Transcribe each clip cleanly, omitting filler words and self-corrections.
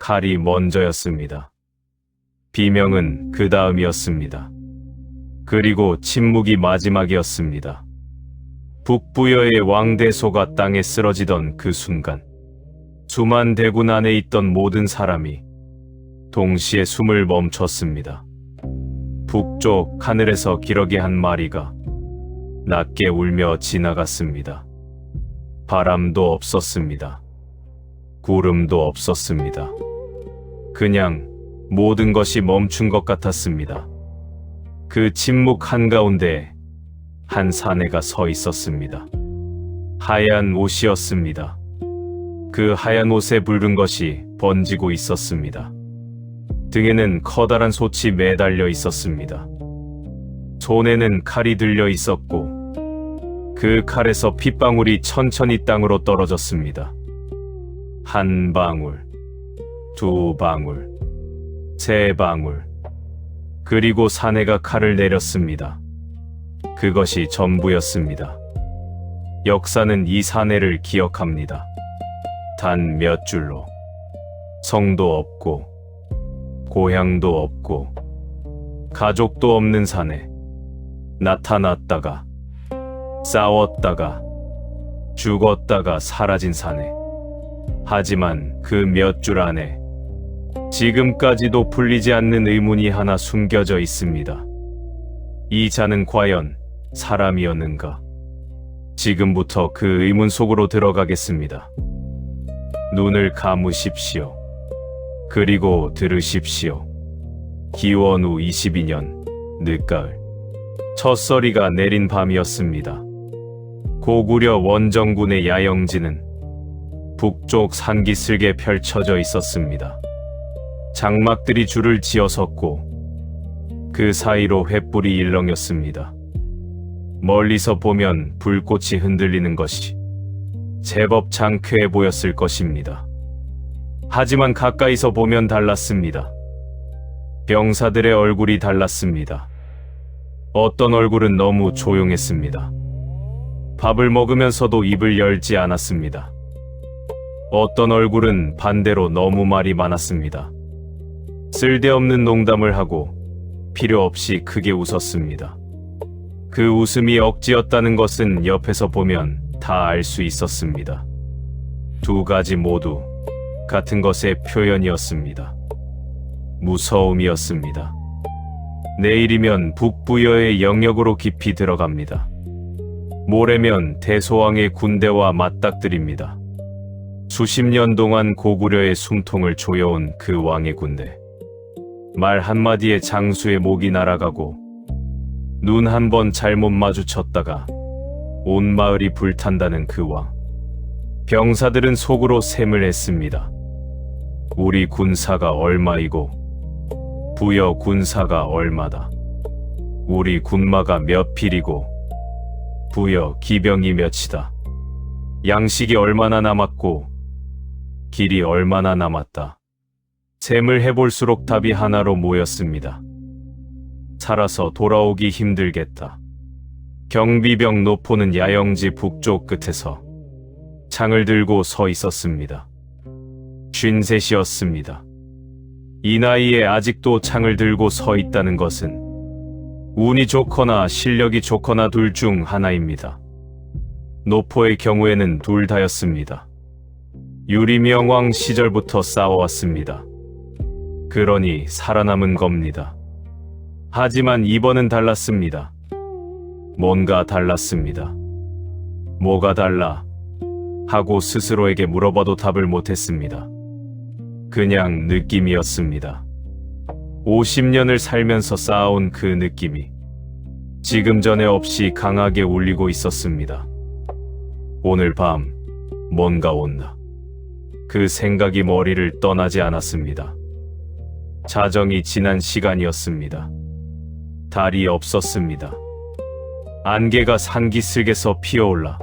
칼이 먼저였습니다. 비명은 그 다음이었습니다. 그리고 침묵이 마지막이었습니다. 북부여의 왕대소가 땅에 쓰러지던 그 순간, 수만 대군 안에 있던 모든 사람이 동시에 숨을 멈췄습니다. 북쪽 하늘에서 기러기 한 마리가 낮게 울며 지나갔습니다. 바람도 없었습니다. 구름도 없었습니다. 그냥 모든 것이 멈춘 것 같았습니다. 그 침묵 한가운데 한 사내가 서 있었습니다. 하얀 옷이었습니다. 그 하얀 옷에 붉은 것이 번지고 있었습니다. 등에는 커다란 솥이 매달려 있었습니다. 손에는 칼이 들려 있었고 그 칼에서 핏방울이 천천히 땅으로 떨어졌습니다. 한 방울, 두 방울, 세 방울, 그리고 사내가 칼을 내렸습니다. 그것이 전부였습니다. 역사는 이 사내를 기억합니다. 단 몇 줄로. 성도 없고 고향도 없고 가족도 없는 사내. 나타났다가 싸웠다가 죽었다가 사라진 사내. 하지만 그 몇 줄 안에 지금까지도 풀리지 않는 의문이 하나 숨겨져 있습니다. 이 자는 과연 사람이었는가? 지금부터 그 의문 속으로 들어가겠습니다. 눈을 감으십시오. 그리고 들으십시오. 기원 후 22년 늦가을, 첫서리가 내린 밤이었습니다. 고구려 원정군의 야영지는 북쪽 산기슭에 펼쳐져 있었습니다. 장막들이 줄을 지어 섰고 그 사이로 횃불이 일렁였습니다. 멀리서 보면 불꽃이 흔들리는 것이 제법 장쾌해 보였을 것입니다. 하지만 가까이서 보면 달랐습니다. 병사들의 얼굴이 달랐습니다. 어떤 얼굴은 너무 조용했습니다. 밥을 먹으면서도 입을 열지 않았습니다. 어떤 얼굴은 반대로 너무 말이 많았습니다. 쓸데없는 농담을 하고 필요 없이 크게 웃었습니다. 그 웃음이 억지였다는 것은 옆에서 보면 다 알 수 있었습니다. 두 가지 모두 같은 것의 표현이었습니다. 무서움이었습니다. 내일이면 북부여의 영역으로 깊이 들어갑니다. 모레면 대소왕의 군대와 맞닥뜨립니다. 수십 년 동안 고구려의 숨통을 조여온 그 왕의 군대. 말 한마디에 장수의 목이 날아가고 눈 한 번 잘못 마주쳤다가 온 마을이 불탄다는 그 왕. 병사들은 속으로 셈을 했습니다. 우리 군사가 얼마이고 부여 군사가 얼마다. 우리 군마가 몇 필이고 부여 기병이 몇이다. 양식이 얼마나 남았고 길이 얼마나 남았다. 셈을 해볼수록 답이 하나로 모였습니다. 살아서 돌아오기 힘들겠다. 경비병 노포는 야영지 북쪽 끝에서 창을 들고 서 있었습니다. 53이었습니다. 이 나이에 아직도 창을 들고 서 있다는 것은 운이 좋거나 실력이 좋거나 둘 중 하나입니다. 노포의 경우에는 둘 다였습니다. 유리명왕 시절부터 싸워왔습니다. 그러니 살아남은 겁니다. 하지만 이번은 달랐습니다. 뭔가 달랐습니다. 뭐가 달라? 하고 스스로에게 물어봐도 답을 못했습니다. 그냥 느낌이었습니다. 50년을 살면서 쌓아온 그 느낌이 지금 전에 없이 강하게 울리고 있었습니다. 오늘 밤 뭔가 온다. 그 생각이 머리를 떠나지 않았습니다. 자정이 지난 시간이었습니다. 달이 없었습니다. 안개가 산기슭에서 피어올라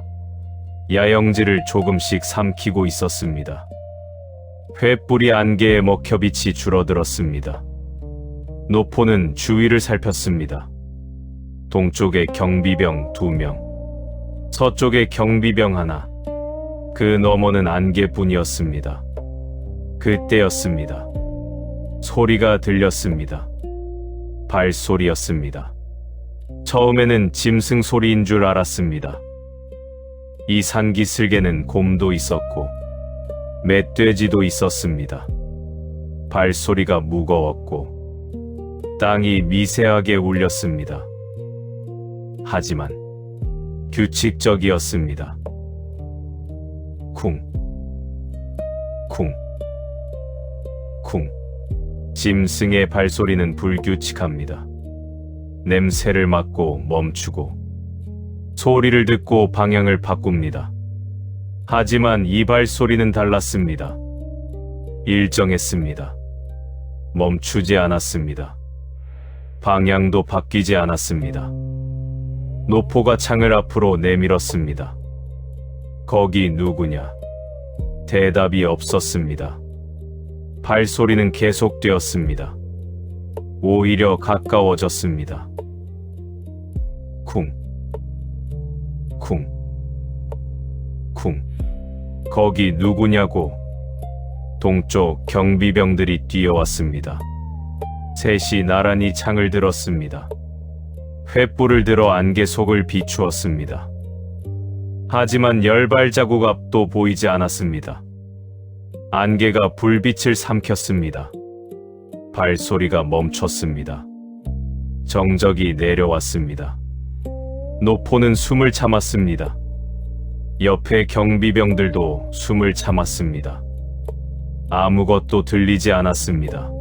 야영지를 조금씩 삼키고 있었습니다. 횃불이 안개에 먹혀 빛이 줄어들었습니다. 노포는 주위를 살폈습니다. 동쪽에 경비병 2명, 서쪽에 경비병 하나, 그 너머는 안개뿐이었습니다. 그때였습니다. 소리가 들렸습니다. 발소리였습니다. 처음에는 짐승 소리인 줄 알았습니다. 이 산기슭에는 곰도 있었고 멧돼지도 있었습니다. 발소리가 무거웠고 땅이 미세하게 울렸습니다. 하지만 규칙적이었습니다. 쿵, 쿵, 쿵. 짐승의 발소리는 불규칙합니다. 냄새를 맡고 멈추고 소리를 듣고 방향을 바꿉니다. 하지만 이 발소리는 달랐습니다. 일정했습니다. 멈추지 않았습니다. 방향도 바뀌지 않았습니다. 노포가 창을 앞으로 내밀었습니다. 거기 누구냐? 대답이 없었습니다. 발소리는 계속되었습니다. 오히려 가까워졌습니다. 쿵, 쿵, 쿵. 거기 누구냐고. 동쪽 경비병들이 뛰어왔습니다. 셋이 나란히 창을 들었습니다. 횃불을 들어 안개 속을 비추었습니다. 하지만 열 발자국 앞도 보이지 않았습니다. 안개가 불빛을 삼켰습니다. 발소리가 멈췄습니다. 정적이 내려왔습니다. 노포는 숨을 참았습니다. 옆에 경비병들도 숨을 참았습니다. 아무것도 들리지 않았습니다.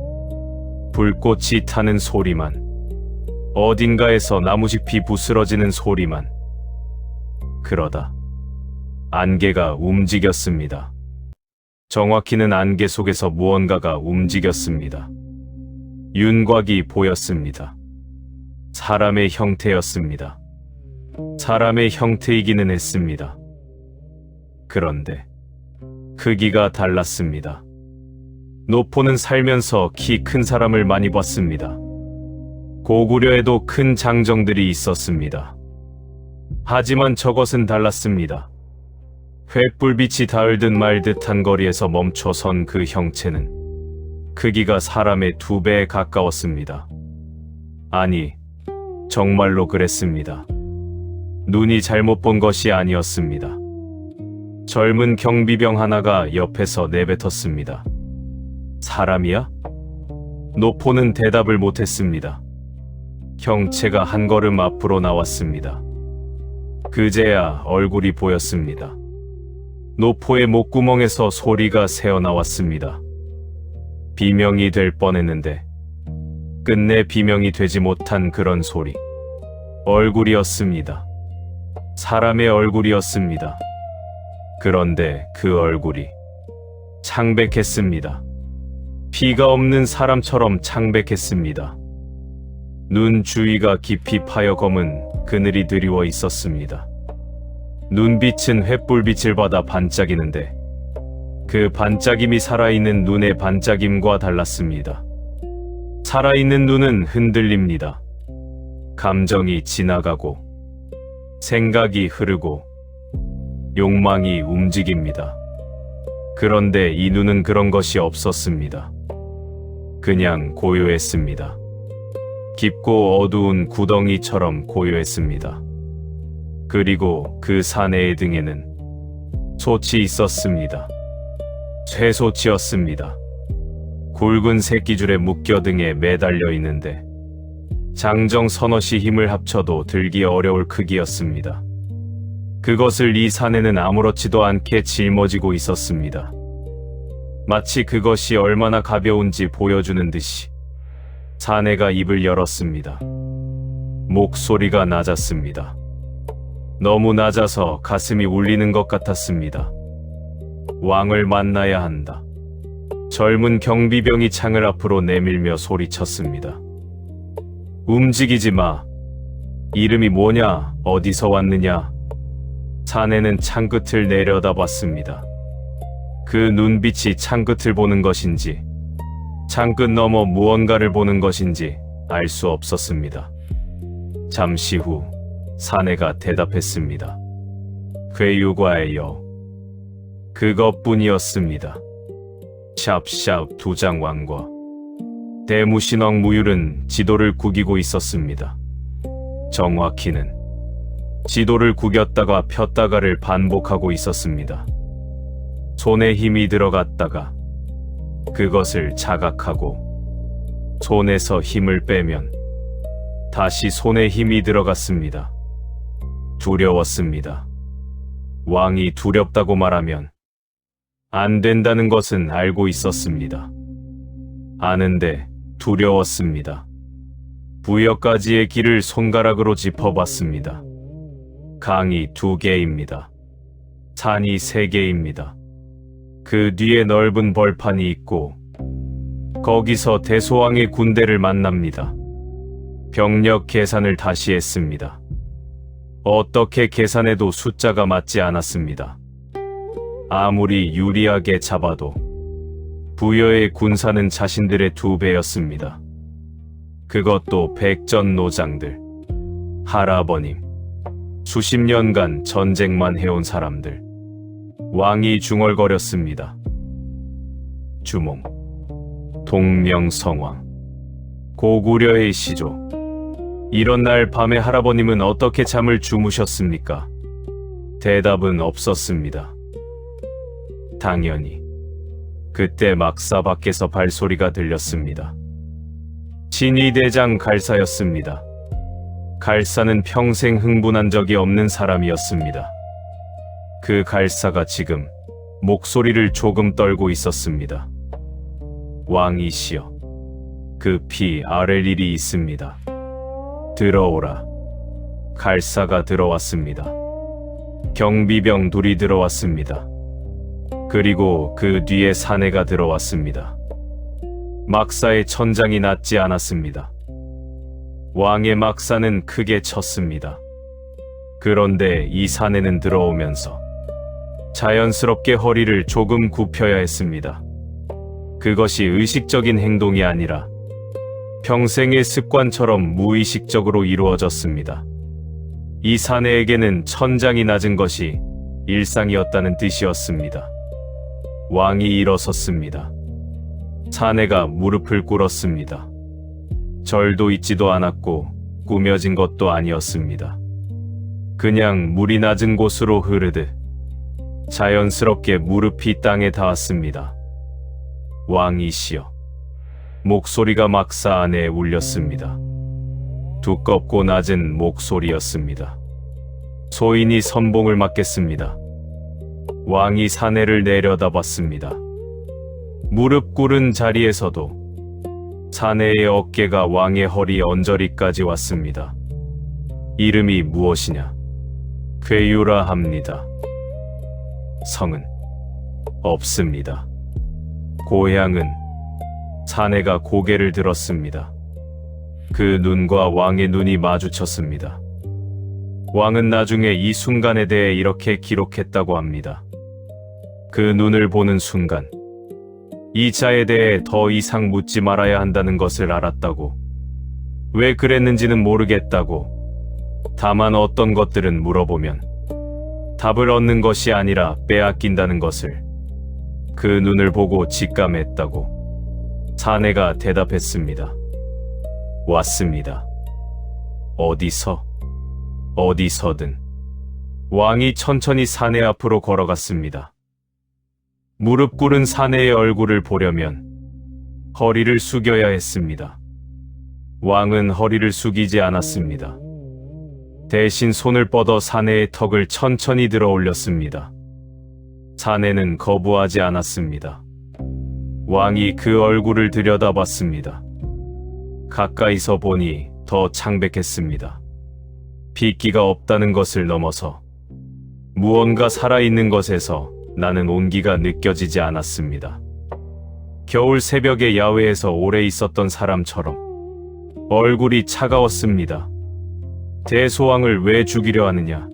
불꽃이 타는 소리만, 어딘가에서 나무짚이 부스러지는 소리만. 그러다 안개가 움직였습니다. 정확히는 안개 속에서 무언가가 움직였습니다. 윤곽이 보였습니다. 사람의 형태였습니다. 사람의 형태이기는 했습니다. 그런데 크기가 달랐습니다. 노포는 살면서 키 큰 사람을 많이 봤습니다. 고구려에도 큰 장정들이 있었습니다. 하지만 저것은 달랐습니다. 횃불빛이 닿을 듯 말 듯한 거리에서 멈춰선 그 형체는 크기가 사람의 2배에 가까웠습니다. 아니, 정말로 그랬습니다. 눈이 잘못 본 것이 아니었습니다. 젊은 경비병 하나가 옆에서 내뱉었습니다. 사람이야? 노포는 대답을 못했습니다. 형체가 한 걸음 앞으로 나왔습니다. 그제야 얼굴이 보였습니다. 노포의 목구멍에서 소리가 새어나왔습니다. 비명이 될 뻔했는데 끝내 비명이 되지 못한 그런 소리. 얼굴이었습니다. 사람의 얼굴이었습니다. 그런데 그 얼굴이 창백했습니다. 피가 없는 사람처럼 창백했습니다. 눈 주위가 깊이 파여 검은 그늘이 드리워 있었습니다. 눈빛은 횃불빛을 받아 반짝이는데 그 반짝임이 살아있는 눈의 반짝임과 달랐습니다. 살아있는 눈은 흔들립니다. 감정이 지나가고 생각이 흐르고 욕망이 움직입니다. 그런데 이 눈은 그런 것이 없었습니다. 그냥 고요했습니다. 깊고 어두운 구덩이처럼 고요했습니다. 그리고 그 사내의 등에는 솥이 있었습니다. 쇠솥이었습니다. 굵은 새끼줄에 묶여 등에 매달려 있는데 장정 서너시 힘을 합쳐도 들기 어려울 크기였습니다. 그것을 이 사내는 아무렇지도 않게 짊어지고 있었습니다. 마치 그것이 얼마나 가벼운지 보여주는 듯이 사내가 입을 열었습니다. 목소리가 낮았습니다. 너무 낮아서 가슴이 울리는 것 같았습니다. 왕을 만나야 한다. 젊은 경비병이 창을 앞으로 내밀며 소리쳤습니다. 움직이지 마. 이름이 뭐냐? 어디서 왔느냐? 사내는 창끝을 내려다봤습니다. 그 눈빛이 창끝을 보는 것인지 창끝 너머 무언가를 보는 것인지 알 수 없었습니다. 잠시 후 사내가 대답했습니다. 괴유과예요. 그것뿐이었습니다. 샵샵 두장왕과 대무신왕 무율은 지도를 구기고 있었습니다. 정확히는 지도를 구겼다가 폈다가를 반복하고 있었습니다. 손에 힘이 들어갔다가 그것을 자각하고 손에서 힘을 빼면 다시 손에 힘이 들어갔습니다. 두려웠습니다. 왕이 두렵다고 말하면 안 된다는 것은 알고 있었습니다. 아는데 두려웠습니다. 부여까지의 길을 손가락으로 짚어봤습니다. 강이 2개입니다. 산이 3개입니다. 그 뒤에 넓은 벌판이 있고 거기서 대소왕의 군대를 만납니다. 병력 계산을 다시 했습니다. 어떻게 계산해도 숫자가 맞지 않았습니다. 아무리 유리하게 잡아도 부여의 군사는 자신들의 2배였습니다. 그것도 백전노장들, 할아버님, 수십 년간 전쟁만 해온 사람들. 왕이 중얼거렸습니다. 주몽, 동명성왕, 고구려의 시조. 이런 날 밤에 할아버님은 어떻게 잠을 주무셨습니까? 대답은 없었습니다. 당연히 그때 막사 밖에서 발소리가 들렸습니다. 진위대장 갈사였습니다. 갈사는 평생 흥분한 적이 없는 사람이었습니다. 그 갈사가 지금 목소리를 조금 떨고 있었습니다. 왕이시여, 급히 아랠 일이 있습니다. 들어오라. 갈사가 들어왔습니다. 경비병 둘이 들어왔습니다. 그리고 그 뒤에 사내가 들어왔습니다. 막사의 천장이 낮지 않았습니다. 왕의 막사는 크게 쳤습니다. 그런데 이 사내는 들어오면서 자연스럽게 허리를 조금 굽혀야 했습니다. 그것이 의식적인 행동이 아니라 평생의 습관처럼 무의식적으로 이루어졌습니다. 이 사내에게는 천장이 낮은 것이 일상이었다는 뜻이었습니다. 왕이 일어섰습니다. 사내가 무릎을 꿇었습니다. 절도 있지도 않았고 꾸며진 것도 아니었습니다. 그냥 물이 낮은 곳으로 흐르듯 자연스럽게 무릎이 땅에 닿았습니다. 왕이시여. 목소리가 막사 안에 울렸습니다. 두껍고 낮은 목소리였습니다. 소인이 선봉을 맡겠습니다. 왕이 사내를 내려다봤습니다. 무릎 꿇은 자리에서도 사내의 어깨가 왕의 허리 언저리까지 왔습니다. 이름이 무엇이냐? 괴유라 합니다. 성은 없습니다. 고향은? 사내가 고개를 들었습니다. 그 눈과 왕의 눈이 마주쳤습니다. 왕은 나중에 이 순간에 대해 이렇게 기록했다고 합니다. 그 눈을 보는 순간 이 자에 대해 더 이상 묻지 말아야 한다는 것을 알았다고. 왜 그랬는지는 모르겠다고. 다만 어떤 것들은 물어보면 답을 얻는 것이 아니라 빼앗긴다는 것을 그 눈을 보고 직감했다고. 사내가 대답했습니다. 왔습니다. 어디서? 어디서든. 왕이 천천히 사내 앞으로 걸어갔습니다. 무릎 꿇은 사내의 얼굴을 보려면 허리를 숙여야 했습니다. 왕은 허리를 숙이지 않았습니다. 대신 손을 뻗어 사내의 턱을 천천히 들어 올렸습니다. 사내는 거부하지 않았습니다. 왕이 그 얼굴을 들여다봤습니다. 가까이서 보니 더 창백했습니다. 핏기가 없다는 것을 넘어서 무언가 살아있는 것에서 나는 온기가 느껴지지 않았습니다. 겨울 새벽에 야외에서 오래 있었던 사람처럼 얼굴이 차가웠습니다. 대소왕을 왜 죽이려 하느냐?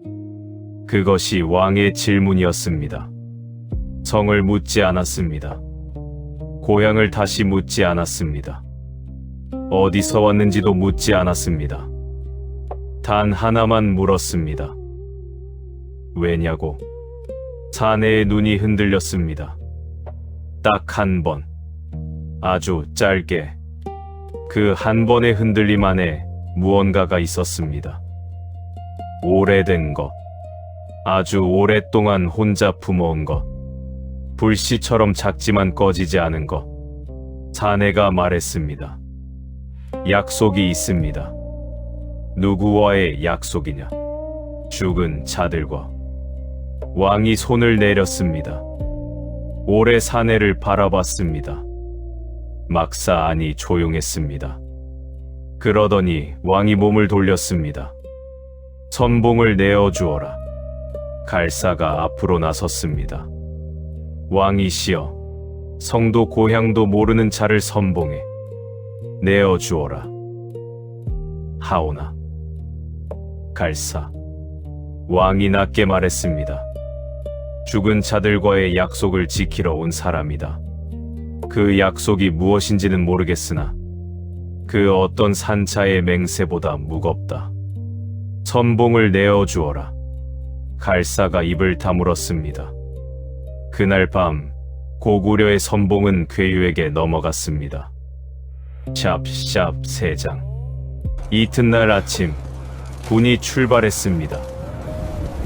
그것이 왕의 질문이었습니다. 성을 묻지 않았습니다. 고향을 다시 묻지 않았습니다. 어디서 왔는지도 묻지 않았습니다. 단 하나만 물었습니다. 왜냐고? 사내의 눈이 흔들렸습니다. 딱 한 번. 아주 짧게. 그 한 번의 흔들림 안에 무언가가 있었습니다. 오래된 것. 아주 오랫동안 혼자 품어온 것. 불씨처럼 작지만 꺼지지 않은 것. 사내가 말했습니다. 약속이 있습니다. 누구와의 약속이냐? 죽은 자들과. 왕이 손을 내렸습니다. 오래 사내를 바라봤습니다. 막사 안이 조용했습니다. 그러더니 왕이 몸을 돌렸습니다. 선봉을 내어주어라. 갈사가 앞으로 나섰습니다. 왕이시여, 성도 고향도 모르는 자를 선봉에 내어주어라. 하오나. 갈사. 왕이 낮게 말했습니다. 죽은 자들과의 약속을 지키러 온 사람이다. 그 약속이 무엇인지는 모르겠으나 그 어떤 산차의 맹세보다 무겁다. 선봉을 내어주어라. 갈사가 입을 다물었습니다. 그날 밤 고구려의 선봉은 괴유에게 넘어갔습니다. 샵샵 3장. 이튿날 아침 군이 출발했습니다.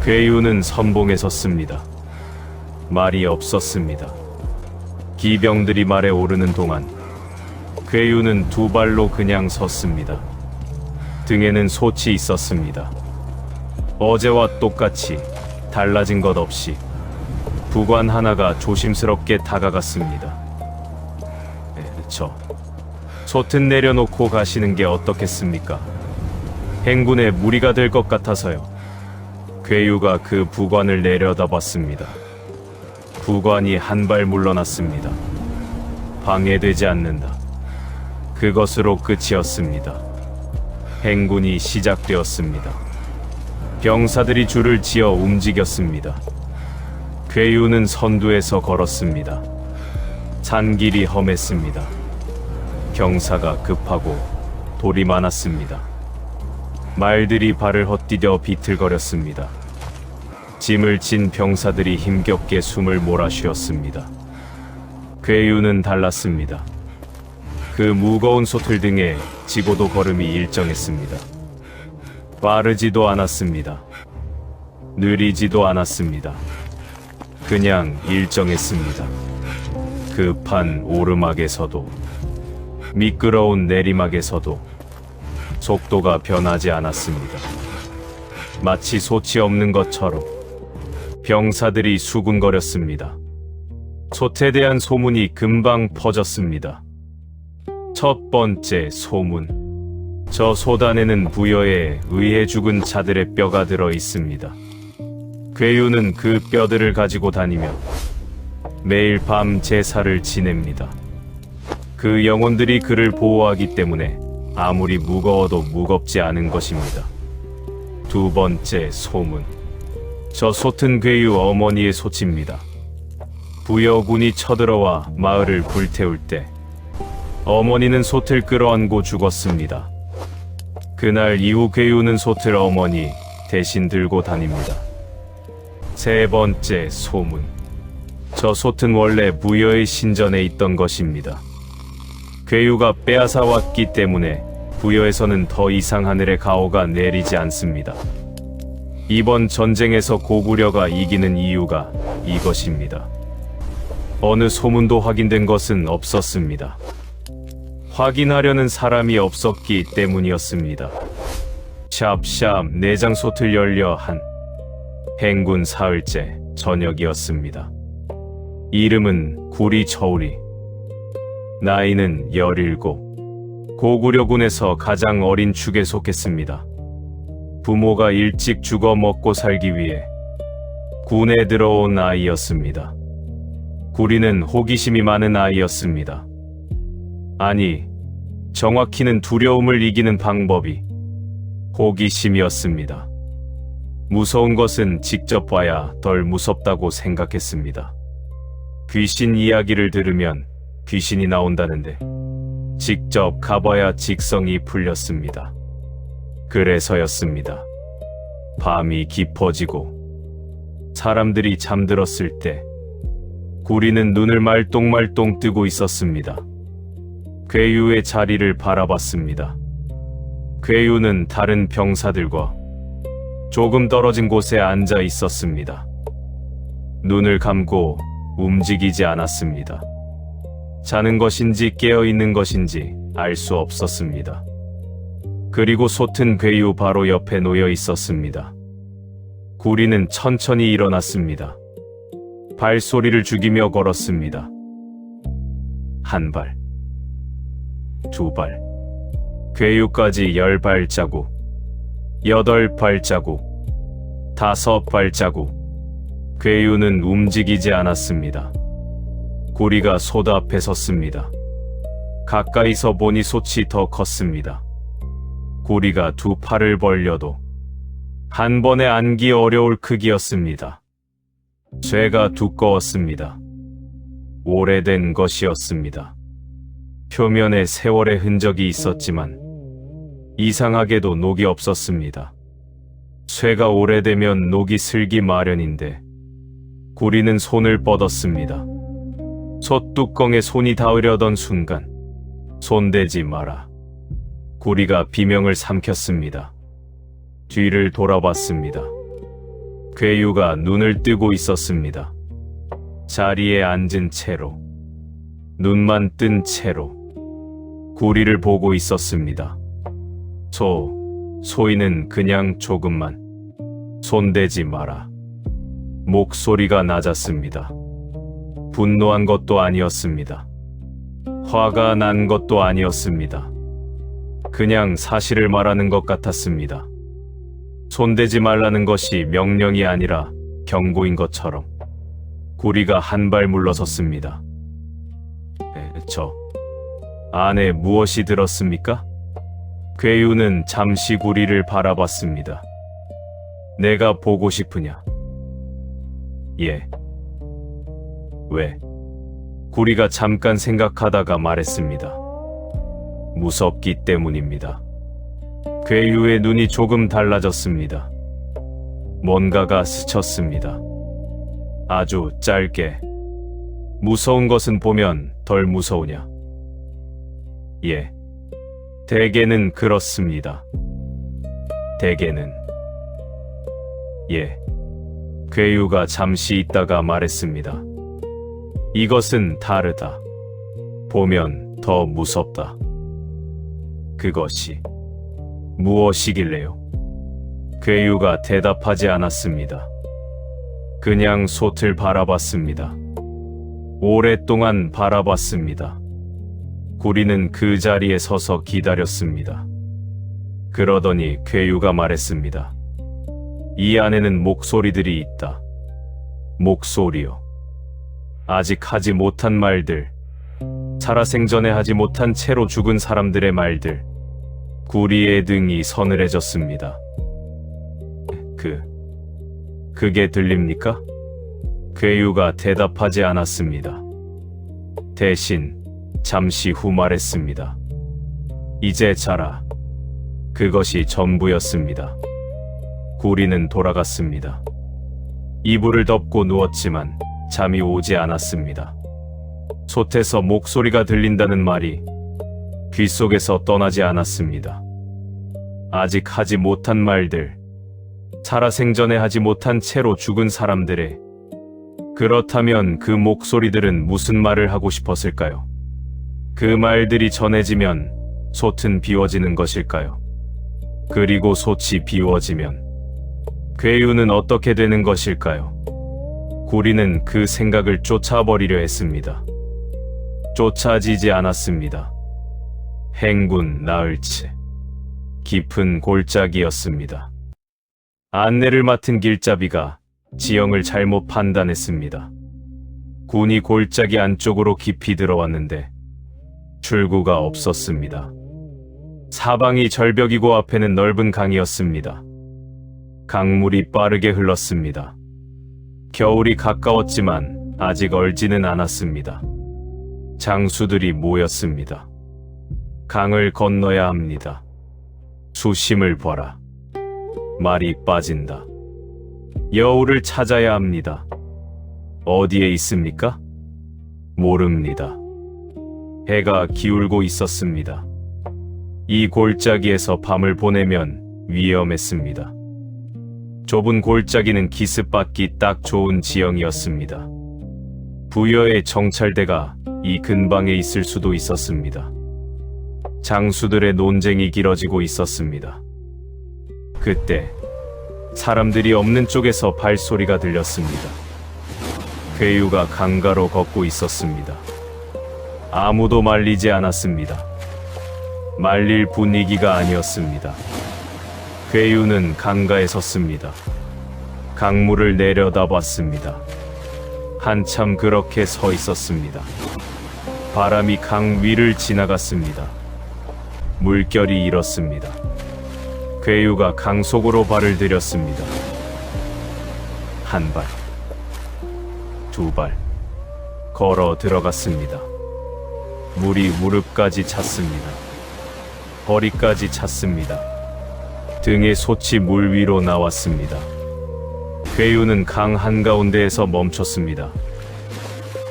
괴유는 선봉에 섰습니다. 말이 없었습니다. 기병들이 말에 오르는 동안 괴유는 두 발로 그냥 섰습니다. 등에는 솥이 있었습니다. 어제와 똑같이 달라진 것 없이 부관 하나가 조심스럽게 다가갔습니다. 솥은 내려놓고 가시는 게 어떻겠습니까? 행군에 무리가 될 것 같아서요. 괴유가 그 부관을 내려다봤습니다. 부관이 한 발 물러났습니다. 방해되지 않는다. 그것으로 끝이었습니다. 행군이 시작되었습니다. 병사들이 줄을 지어 움직였습니다. 괴유는 선두에서 걸었습니다. 산길이 험했습니다. 경사가 급하고 돌이 많았습니다. 말들이 발을 헛디뎌 비틀거렸습니다. 짐을 진 병사들이 힘겹게 숨을 몰아쉬었습니다. 괴유는 달랐습니다. 그 무거운 솥을 등에 지고도 걸음이 일정했습니다. 빠르지도 않았습니다. 느리지도 않았습니다. 그냥 일정했습니다. 급한 오르막에서도 미끄러운 내리막에서도 속도가 변하지 않았습니다. 마치 솥이 없는 것처럼 병사들이 수군거렸습니다. 솥에 대한 소문이 금방 퍼졌습니다. 첫 번째 소문. 저 솥 안에는 부여에 의해 죽은 자들의 뼈가 들어 있습니다. 괴유는 그 뼈들을 가지고 다니며 매일 밤 제사를 지냅니다. 그 영혼들이 그를 보호하기 때문에 아무리 무거워도 무겁지 않은 것입니다. 두 번째 소문. 저 솥은 괴유 어머니의 솥입니다. 부여군이 쳐들어와 마을을 불태울 때 어머니는 솥을 끌어안고 죽었습니다. 그날 이후 괴유는 솥을 어머니 대신 들고 다닙니다. 세 번째 소문. 저 솥은 원래 부여의 신전에 있던 것입니다. 괴유가 빼앗아 왔기 때문에 부여에서는 더 이상 하늘의 가호가 내리지 않습니다. 이번 전쟁에서 고구려가 이기는 이유가 이것입니다. 어느 소문도 확인된 것은 없었습니다. 확인하려는 사람이 없었기 때문이었습니다. 샵샵 내장 솥을 열려 한 행군 사흘째 저녁이었습니다. 이름은 구리처우리. 나이는 17. 고구려군에서 가장 어린 축에 속했습니다. 부모가 일찍 죽어 먹고 살기 위해 군에 들어온 아이였습니다. 구리는 호기심이 많은 아이였습니다. 아니, 정확히는 두려움을 이기는 방법이 호기심이었습니다. 무서운 것은 직접 봐야 덜 무섭다고 생각했습니다. 귀신 이야기를 들으면 귀신이 나온다는데 직접 가봐야 직성이 풀렸습니다. 그래서였습니다. 밤이 깊어지고 사람들이 잠들었을 때 구리는 눈을 말똥말똥 뜨고 있었습니다. 괴유의 자리를 바라봤습니다. 괴유는 다른 병사들과 조금 떨어진 곳에 앉아 있었습니다. 눈을 감고 움직이지 않았습니다. 자는 것인지 깨어 있는 것인지 알 수 없었습니다. 그리고 솟은 괴유 바로 옆에 놓여 있었습니다. 구리는 천천히 일어났습니다. 발소리를 죽이며 걸었습니다. 한 발, 두 발, 괴유까지 10발자국, 8발자국, 5발자국. 괴유는 움직이지 않았습니다. 구리가 솥 앞에 섰습니다. 가까이서 보니 솥이 더 컸습니다. 구리가 두 팔을 벌려도 한 번에 안기 어려울 크기였습니다. 쇠가 두꺼웠습니다. 오래된 것이었습니다. 표면에 세월의 흔적이 있었지만 이상하게도 녹이 없었습니다. 쇠가 오래되면 녹이 슬기 마련인데 구리는 손을 뻗었습니다. 솥 뚜껑에 손이 닿으려던 순간 손대지 마라. 구리가 비명을 삼켰습니다. 뒤를 돌아봤습니다. 괴유가 눈을 뜨고 있었습니다. 자리에 앉은 채로, 눈만 뜬 채로 구리를 보고 있었습니다. 소희는 그냥 조금만 손대지 마라. 목소리가 낮았습니다. 분노한 것도 아니었습니다. 화가 난 것도 아니었습니다. 그냥 사실을 말하는 것 같았습니다. 손대지 말라는 것이 명령이 아니라 경고인 것처럼 구리가 한 발 물러섰습니다. 저 안에 무엇이 들었습니까? 괴유는 잠시 구리를 바라봤습니다. 내가 보고 싶으냐? 예. 왜? 구리가 잠깐 생각하다가 말했습니다. 무섭기 때문입니다. 괴유의 눈이 조금 달라졌습니다. 뭔가가 스쳤습니다. 아주 짧게. 무서운 것은 보면 덜 무서우냐? 예. 대개는 그렇습니다. 대개는. 예. 괴유가 잠시 있다가 말했습니다. 이것은 다르다. 보면 더 무섭다. 그것이 무엇이길래요? 괴유가 대답하지 않았습니다. 그냥 솥을 바라봤습니다. 오랫동안 바라봤습니다. 구리는 그 자리에 서서 기다렸습니다. 그러더니 괴유가 말했습니다. 이 안에는 목소리들이 있다. 목소리요. 아직 하지 못한 말들, 살아생전에 하지 못한 채로 죽은 사람들의 말들. 구리의 등이 서늘해졌습니다. 그게 들립니까? 괴유가 대답하지 않았습니다. 대신 잠시 후 말했습니다. 이제 자라. 그것이 전부였습니다. 구리는 돌아갔습니다. 이불을 덮고 누웠지만 잠이 오지 않았습니다. 솥에서 목소리가 들린다는 말이 귓속에서 떠나지 않았습니다. 아직 하지 못한 말들, 살아생전에 하지 못한 채로 죽은 사람들의. 그렇다면 그 목소리들은 무슨 말을 하고 싶었을까요? 그 말들이 전해지면 솥은 비워지는 것일까요? 그리고 솥이 비워지면 괴유는 어떻게 되는 것일까요? 구리는 그 생각을 쫓아버리려 했습니다. 쫓아지지 않았습니다. 행군 나흘째. 깊은 골짜기였습니다. 안내를 맡은 길잡이가 지형을 잘못 판단했습니다. 군이 골짜기 안쪽으로 깊이 들어왔는데 출구가 없었습니다. 사방이 절벽이고 앞에는 넓은 강이었습니다. 강물이 빠르게 흘렀습니다. 겨울이 가까웠지만 아직 얼지는 않았습니다. 장수들이 모였습니다. 강을 건너야 합니다. 수심을 봐라. 말이 빠진다. 여우를 찾아야 합니다. 어디에 있습니까? 모릅니다. 해가 기울고 있었습니다. 이 골짜기에서 밤을 보내면 위험했습니다. 좁은 골짜기는 기습받기 딱 좋은 지형이었습니다. 부여의 정찰대가 이 근방에 있을 수도 있었습니다. 장수들의 논쟁이 길어지고 있었습니다. 그때 사람들이 없는 쪽에서 발소리가 들렸습니다. 괴유가 강가로 걷고 있었습니다. 아무도 말리지 않았습니다. 말릴 분위기가 아니었습니다. 괴유는 강가에 섰습니다. 강물을 내려다봤습니다. 한참 그렇게 서 있었습니다. 바람이 강 위를 지나갔습니다. 물결이 일었습니다. 괴유가 강 속으로 발을 들였습니다. 한 발, 두 발, 걸어 들어갔습니다. 물이 무릎까지 찼습니다. 허리까지 찼습니다. 등의 솥이 물 위로 나왔습니다. 괴유는 강 한가운데에서 멈췄습니다.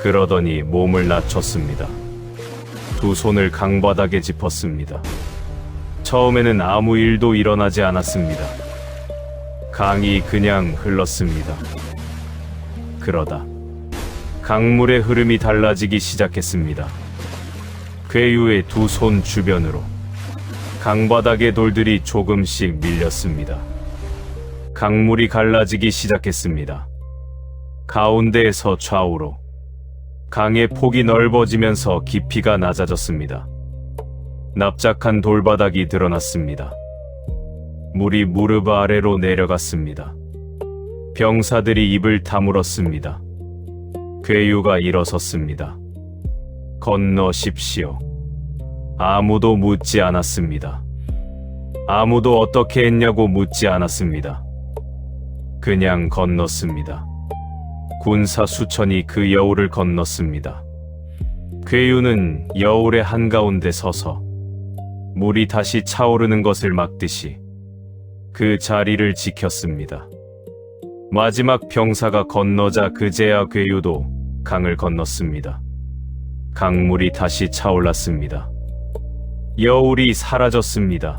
그러더니 몸을 낮췄습니다. 두 손을 강바닥에 짚었습니다. 처음에는 아무 일도 일어나지 않았습니다. 강이 그냥 흘렀습니다. 그러다 강물의 흐름이 달라지기 시작했습니다. 괴유의 두 손 주변으로 강바닥의 돌들이 조금씩 밀렸습니다. 강물이 갈라지기 시작했습니다. 가운데에서 좌우로 강의 폭이 넓어지면서 깊이가 낮아졌습니다. 납작한 돌바닥이 드러났습니다. 물이 무릎 아래로 내려갔습니다. 병사들이 입을 다물었습니다. 괴유가 일어섰습니다. 건너십시오. 아무도 묻지 않았습니다. 아무도 어떻게 했냐고 묻지 않았습니다. 그냥 건넜습니다. 군사 수천이 그 여울을 건넜습니다. 괴유는 여울의 한가운데 서서 물이 다시 차오르는 것을 막듯이 그 자리를 지켰습니다. 마지막 병사가 건너자 그제야 괴유도 강을 건넜습니다. 강물이 다시 차올랐습니다. 여울이 사라졌습니다.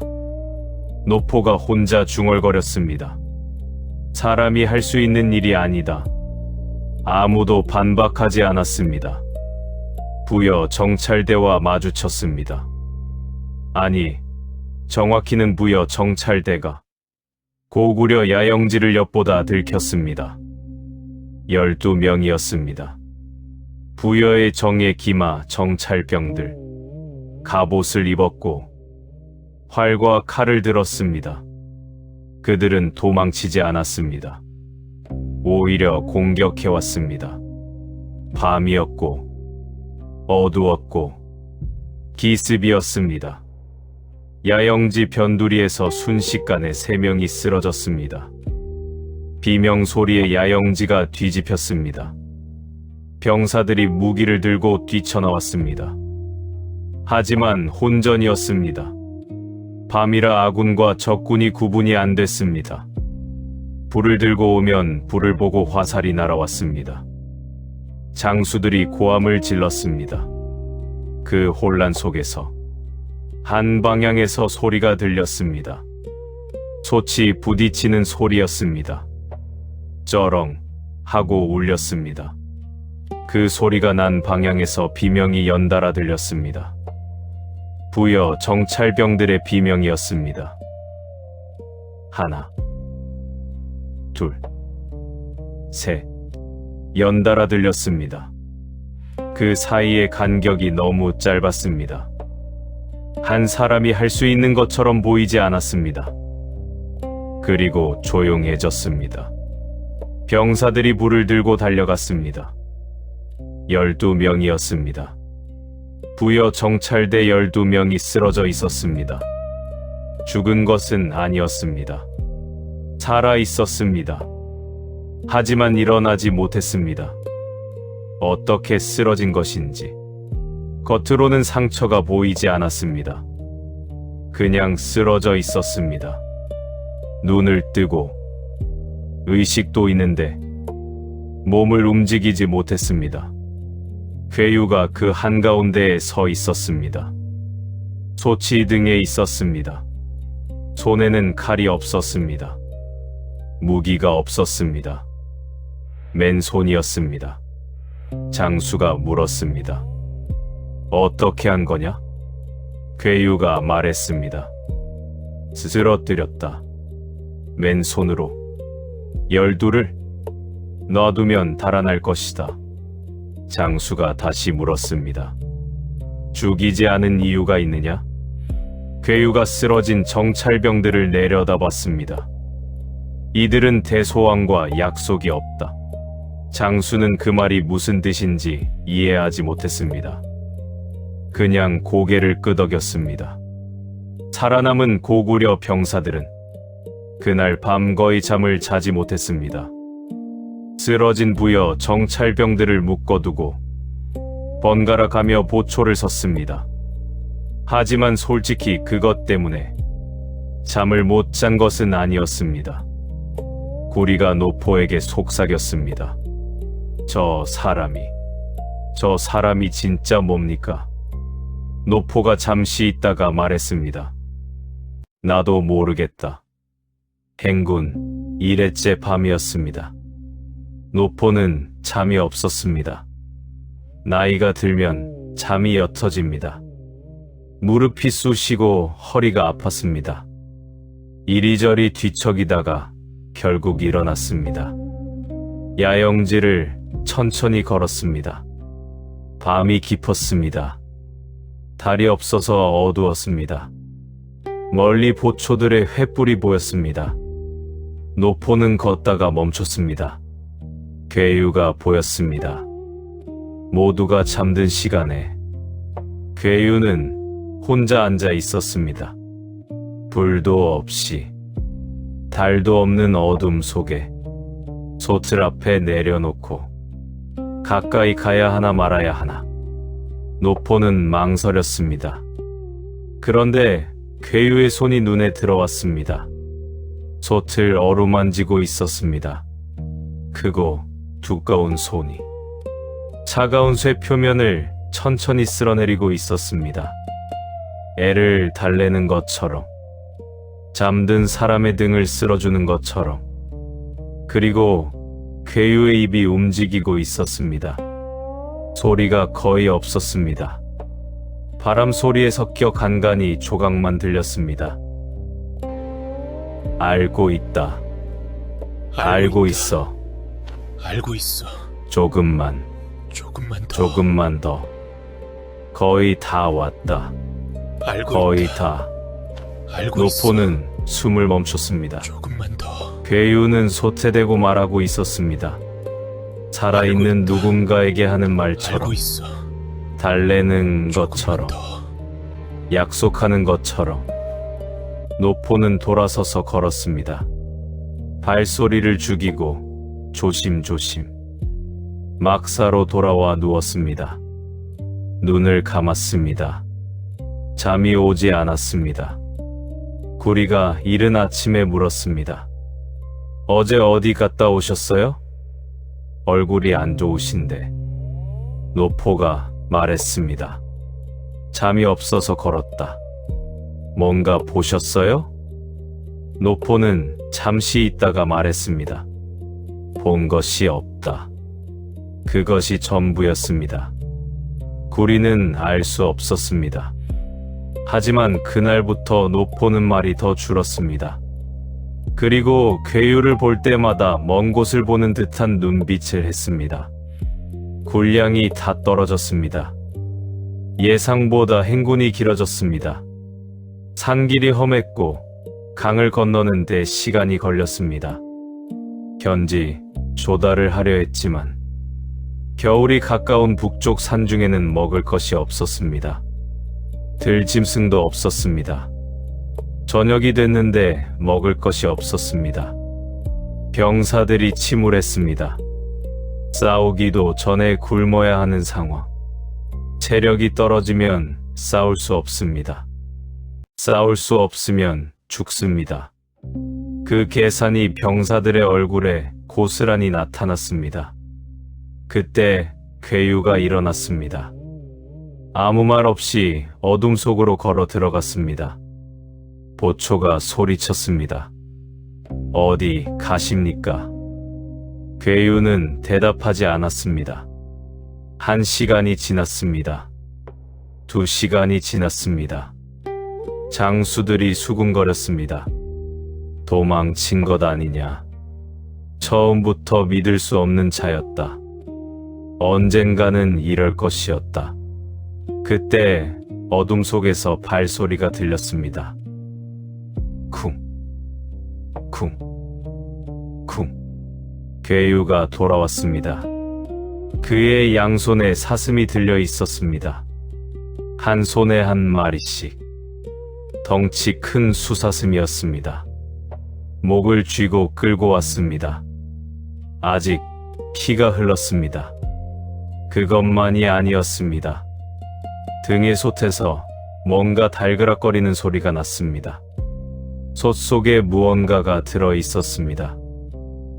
노포가 혼자 중얼거렸습니다. 사람이 할 수 있는 일이 아니다. 아무도 반박하지 않았습니다. 부여 정찰대와 마주쳤습니다. 아니, 정확히는 부여 정찰대가 고구려 야영지를 엿보다 들켰습니다. 12명이었습니다. 부여의 정예 기마 정찰병들, 갑옷을 입었고 활과 칼을 들었습니다. 그들은 도망치지 않았습니다. 오히려 공격해왔습니다. 밤이었고 어두웠고 기습이었습니다. 야영지 변두리에서 순식간에 3명이 쓰러졌습니다. 비명 소리에 야영지가 뒤집혔습니다. 병사들이 무기를 들고 뛰쳐나왔습니다. 하지만 혼전이었습니다. 밤이라 아군과 적군이 구분이 안 됐습니다. 불을 들고 오면 불을 보고 화살이 날아왔습니다. 장수들이 고함을 질렀습니다. 그 혼란 속에서 한 방향에서 소리가 들렸습니다. 솥이 부딪히는 소리였습니다. 쩌렁 하고 울렸습니다. 그 소리가 난 방향에서 비명이 연달아 들렸습니다. 부여 정찰병들의 비명이었습니다. 하나, 둘, 셋, 연달아 들렸습니다. 그 사이의 간격이 너무 짧았습니다. 한 사람이 할 수 있는 것처럼 보이지 않았습니다. 그리고 조용해졌습니다. 병사들이 불을 들고 달려갔습니다. 12명이었습니다. 부여 정찰대 12명이 쓰러져 있었습니다. 죽은 것은 아니었습니다. 살아 있었습니다. 하지만 일어나지 못했습니다. 어떻게 쓰러진 것인지 겉으로는 상처가 보이지 않았습니다. 그냥 쓰러져 있었습니다. 눈을 뜨고 의식도 있는데 몸을 움직이지 못했습니다. 괴유가 그 한가운데에 서 있었습니다. 소치 등에 있었습니다. 손에는 칼이 없었습니다. 무기가 없었습니다. 맨손이었습니다. 장수가 물었습니다. 어떻게 한 거냐? 괴유가 말했습니다. 쓰러뜨렸다. 맨손으로. 열두를 놔두면 달아날 것이다. 장수가 다시 물었습니다. 죽이지 않은 이유가 있느냐? 괴유가 쓰러진 정찰병들을 내려다봤습니다. 이들은 대소왕과 약속이 없다. 장수는 그 말이 무슨 뜻인지 이해하지 못했습니다. 그냥 고개를 끄덕였습니다. 살아남은 고구려 병사들은 그날 밤 거의 잠을 자지 못했습니다. 쓰러진 부여 정찰병들을 묶어두고 번갈아 가며 보초를 섰습니다. 하지만 솔직히 그것 때문에 잠을 못 잔 것은 아니었습니다. 구리가 노포에게 속삭였습니다. 저 사람이 진짜 뭡니까? 노포가 잠시 있다가 말했습니다. 나도 모르겠다. 행군 1회째 밤이었습니다. 노포는 잠이 없었습니다. 나이가 들면 잠이 옅어집니다. 무릎이 쑤시고 허리가 아팠습니다. 이리저리 뒤척이다가 결국 일어났습니다. 야영지를 천천히 걸었습니다. 밤이 깊었습니다. 달이 없어서 어두웠습니다. 멀리 보초들의 횃불이 보였습니다. 노포는 걷다가 멈췄습니다. 괴유가 보였습니다. 모두가 잠든 시간에 괴유는 혼자 앉아 있었습니다. 불도 없이 달도 없는 어둠 속에 솥을 앞에 내려놓고 가까이 가야 하나 말아야 하나. 노포는 망설였습니다. 그런데 괴유의 손이 눈에 들어왔습니다. 솥을 어루만지고 있었습니다. 크고 두꺼운 손이 차가운 쇠 표면을 천천히 쓸어내리고 있었습니다. 애를 달래는 것처럼, 잠든 사람의 등을 쓸어주는 것처럼. 그리고 괴유의 입이 움직이고 있었습니다. 소리가 거의 없었습니다. 바람 소리에 섞여 간간히 조각만 들렸습니다. 알고 있다. 알고 있어. 알고 있어. 조금만 조금만 더. 거의 다 왔다. 알고 거의 있다. 다. 알고 있어. 노포는 숨을 멈췄습니다. 조금만 더. 괴유는 소태되고 말하고 있었습니다. 살아있는 누군가에게 하는 말처럼, 알고 있어. 달래는 것처럼, 조금만 더. 약속하는 것처럼. 노포는 돌아서서 걸었습니다. 발소리를 죽이고 조심조심 막사로 돌아와 누웠습니다. 눈을 감았습니다. 잠이 오지 않았습니다. 구리가 이른 아침에 물었습니다. 어제 어디 갔다 오셨어요? 얼굴이 안 좋으신데. 노포가 말했습니다. 잠이 없어서 걸었다. 뭔가 보셨어요? 노포는 잠시 있다가 말했습니다. 본 것이 없다. 그것이 전부였습니다. 구리는 알 수 없었습니다. 하지만 그날부터 노포는 말이 더 줄었습니다. 그리고 괴유를 볼 때마다 먼 곳을 보는 듯한 눈빛을 했습니다. 군량이 다 떨어졌습니다. 예상보다 행군이 길어졌습니다. 산길이 험했고 강을 건너는 데 시간이 걸렸습니다. 견지 조달을 하려 했지만 겨울이 가까운 북쪽 산중에는 먹을 것이 없었습니다. 들짐승도 없었습니다. 저녁이 됐는데 먹을 것이 없었습니다. 병사들이 침울했습니다. 싸우기도 전에 굶어야 하는 상황. 체력이 떨어지면 싸울 수 없습니다. 싸울 수 없으면 죽습니다. 그 계산이 병사들의 얼굴에 고스란히 나타났습니다. 그때 괴유가 일어났습니다. 아무 말 없이 어둠 속으로 걸어 들어갔습니다. 보초가 소리쳤습니다. 어디 가십니까? 괴유는 대답하지 않았습니다. 1시간이 지났습니다. 2시간이 지났습니다. 장수들이 수군거렸습니다. 도망친 것 아니냐. 처음부터 믿을 수 없는 자였다. 언젠가는 이럴 것이었다. 그때 어둠 속에서 발소리가 들렸습니다. 쿵, 쿵, 쿵. 괴유가 돌아왔습니다. 그의 양손에 사슴이 들려 있었습니다. 한 손에 한 마리씩. 덩치 큰 수사슴이었습니다. 목을 쥐고 끌고 왔습니다. 아직 피가 흘렀습니다. 그것만이 아니었습니다. 등의 솥에서 뭔가 달그락거리는 소리가 났습니다. 솥 속에 무언가가 들어 있었습니다.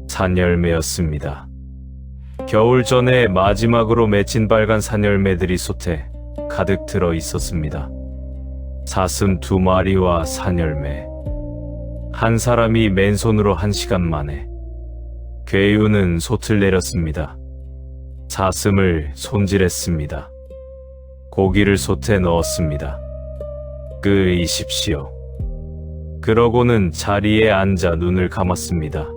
산열매였습니다. 겨울 전에 마지막으로 맺힌 빨간 산열매들이 솥에 가득 들어 있었습니다. 사슴 2마리와 산열매. 한 사람이 맨손으로 1시간 만에. 괴유는 솥을 내렸습니다. 사슴을 손질했습니다. 고기를 솥에 넣었습니다. 끄이십시오. 그러고는 자리에 앉아 눈을 감았습니다.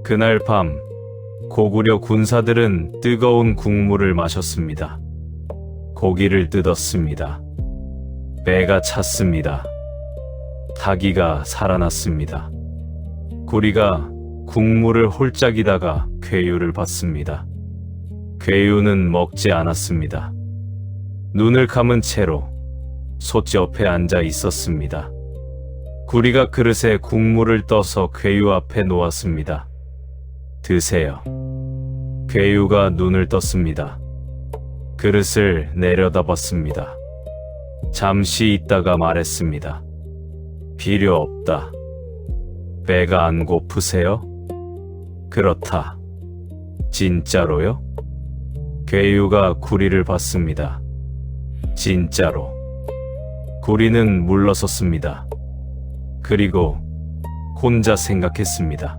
그날 밤 고구려 군사들은 뜨거운 국물을 마셨습니다. 고기를 뜯었습니다. 배가 찼습니다. 닭이가 살아났습니다. 구리가 국물을 홀짝이다가 괴유를 봤습니다. 괴유는 먹지 않았습니다. 눈을 감은 채로 솥 옆에 앉아 있었습니다. 구리가 그릇에 국물을 떠서 괴유 앞에 놓았습니다. 드세요. 괴유가 눈을 떴습니다. 그릇을 내려다봤습니다. 잠시 있다가 말했습니다. 필요 없다. 배가 안 고프세요? 그렇다. 진짜로요? 괴유가 구리를 봤습니다. 진짜로. 구리는 물러섰습니다. 그리고 혼자 생각했습니다.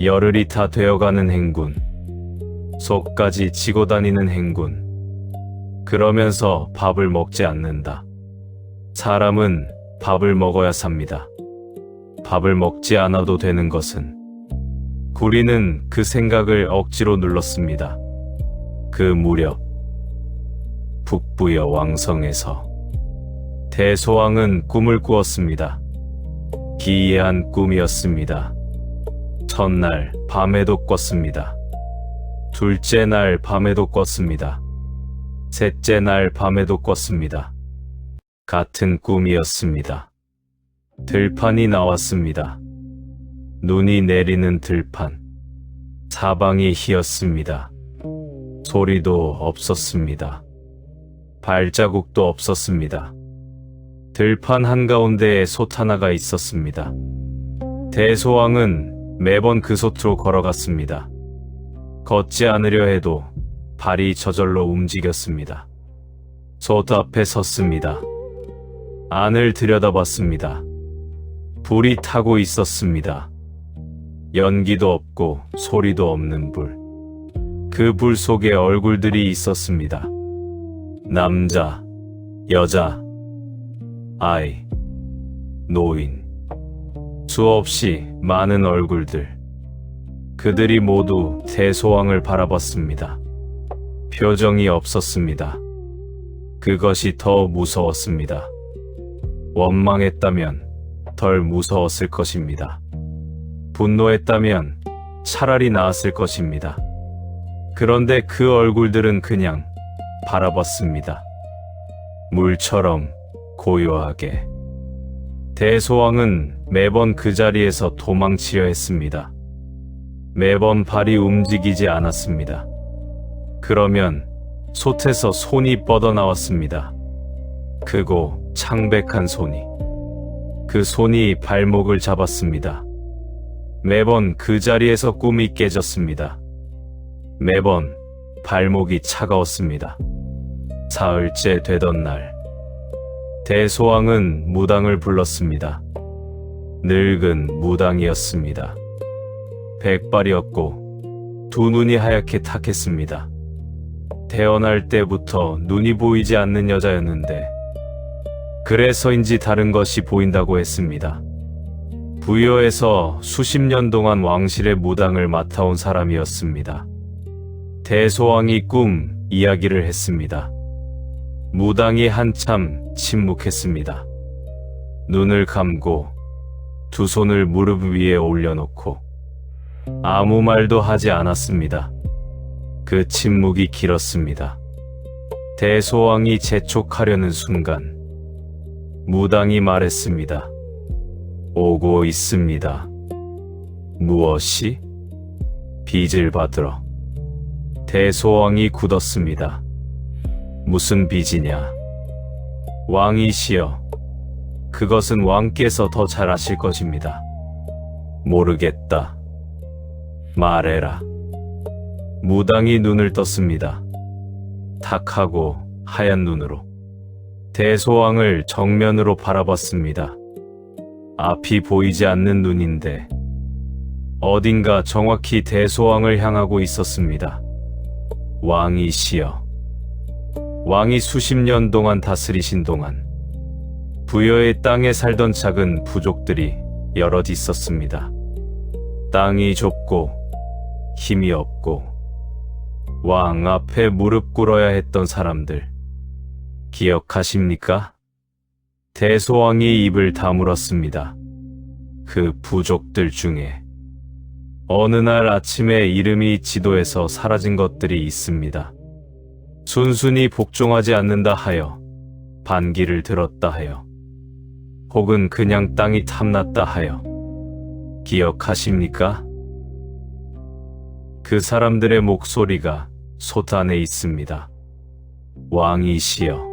열흘이 다 되어가는 행군. 속까지 지고 다니는 행군. 그러면서 밥을 먹지 않는다. 사람은 밥을 먹어야 삽니다. 밥을 먹지 않아도 되는 것은. 구리는 그 생각을 억지로 눌렀습니다. 그 무렵 북부여 왕성에서 대소왕은 꿈을 꾸었습니다. 기이한 꿈이었습니다. 첫날 밤에도 꿨습니다. 둘째 날 밤에도 꿨습니다. 셋째 날 밤에도 꿨습니다. 같은 꿈이었습니다. 들판이 나왔습니다. 눈이 내리는 들판. 사방이 희었습니다. 소리도 없었습니다. 발자국도 없었습니다. 들판 한가운데에 솥 하나가 있었습니다. 대소왕은 매번 그 솥으로 걸어갔습니다. 걷지 않으려 해도 발이 저절로 움직였습니다. 솥 앞에 섰습니다. 안을 들여다봤습니다. 불이 타고 있었습니다. 연기도 없고 소리도 없는 불. 그 불 속에 얼굴들이 있었습니다. 남자, 여자, 아이, 노인. 수없이 많은 얼굴들. 그들이 모두 대소왕을 바라봤습니다. 표정이 없었습니다. 그것이 더 무서웠습니다. 원망했다면 덜 무서웠을 것입니다. 분노했다면 차라리 나았을 것입니다. 그런데 그 얼굴들은 그냥 바라봤습니다. 물처럼 고요하게. 대소왕은 매번 그 자리에서 도망치려 했습니다. 매번 발이 움직이지 않았습니다. 그러면 솥에서 손이 뻗어나왔습니다. 크고 창백한 손이. 그 손이 발목을 잡았습니다. 매번 그 자리에서 꿈이 깨졌습니다. 매번 발목이 차가웠습니다. 사흘째 되던 날, 대소왕은 무당을 불렀습니다. 늙은 무당이었습니다. 백발이었고 두 눈이 하얗게 탁했습니다. 태어날 때부터 눈이 보이지 않는 여자였는데 그래서인지 다른 것이 보인다고 했습니다. 부여에서 수십 년 동안 왕실의 무당을 맡아온 사람이었습니다. 대소왕이 꿈 이야기를 했습니다. 무당이 한참 침묵했습니다. 눈을 감고 두 손을 무릎 위에 올려놓고 아무 말도 하지 않았습니다. 그 침묵이 길었습니다. 대소왕이 재촉하려는 순간 무당이 말했습니다. 오고 있습니다. 무엇이? 빚을 받으러. 대소왕이 굳었습니다. 무슨 빚이냐? 왕이시여, 그것은 왕께서 더 잘 아실 것입니다. 모르겠다. 말해라. 무당이 눈을 떴습니다. 탁하고 하얀 눈으로 대소왕을 정면으로 바라봤습니다. 앞이 보이지 않는 눈인데 어딘가 정확히 대소왕을 향하고 있었습니다. 왕이시여, 왕이 수십 년 동안 다스리신 동안 부여의 땅에 살던 작은 부족들이 여럿 있었습니다. 땅이 좁고 힘이 없고 왕 앞에 무릎 꿇어야 했던 사람들 기억하십니까? 대소왕이 입을 다물었습니다. 그 부족들 중에 어느 날 아침에 이름이 지도에서 사라진 것들이 있습니다. 순순히 복종하지 않는다 하여, 반기를 들었다 하여, 혹은 그냥 땅이 탐났다 하여. 기억하십니까? 그 사람들의 목소리가 솥 안에 있습니다. 왕이시여,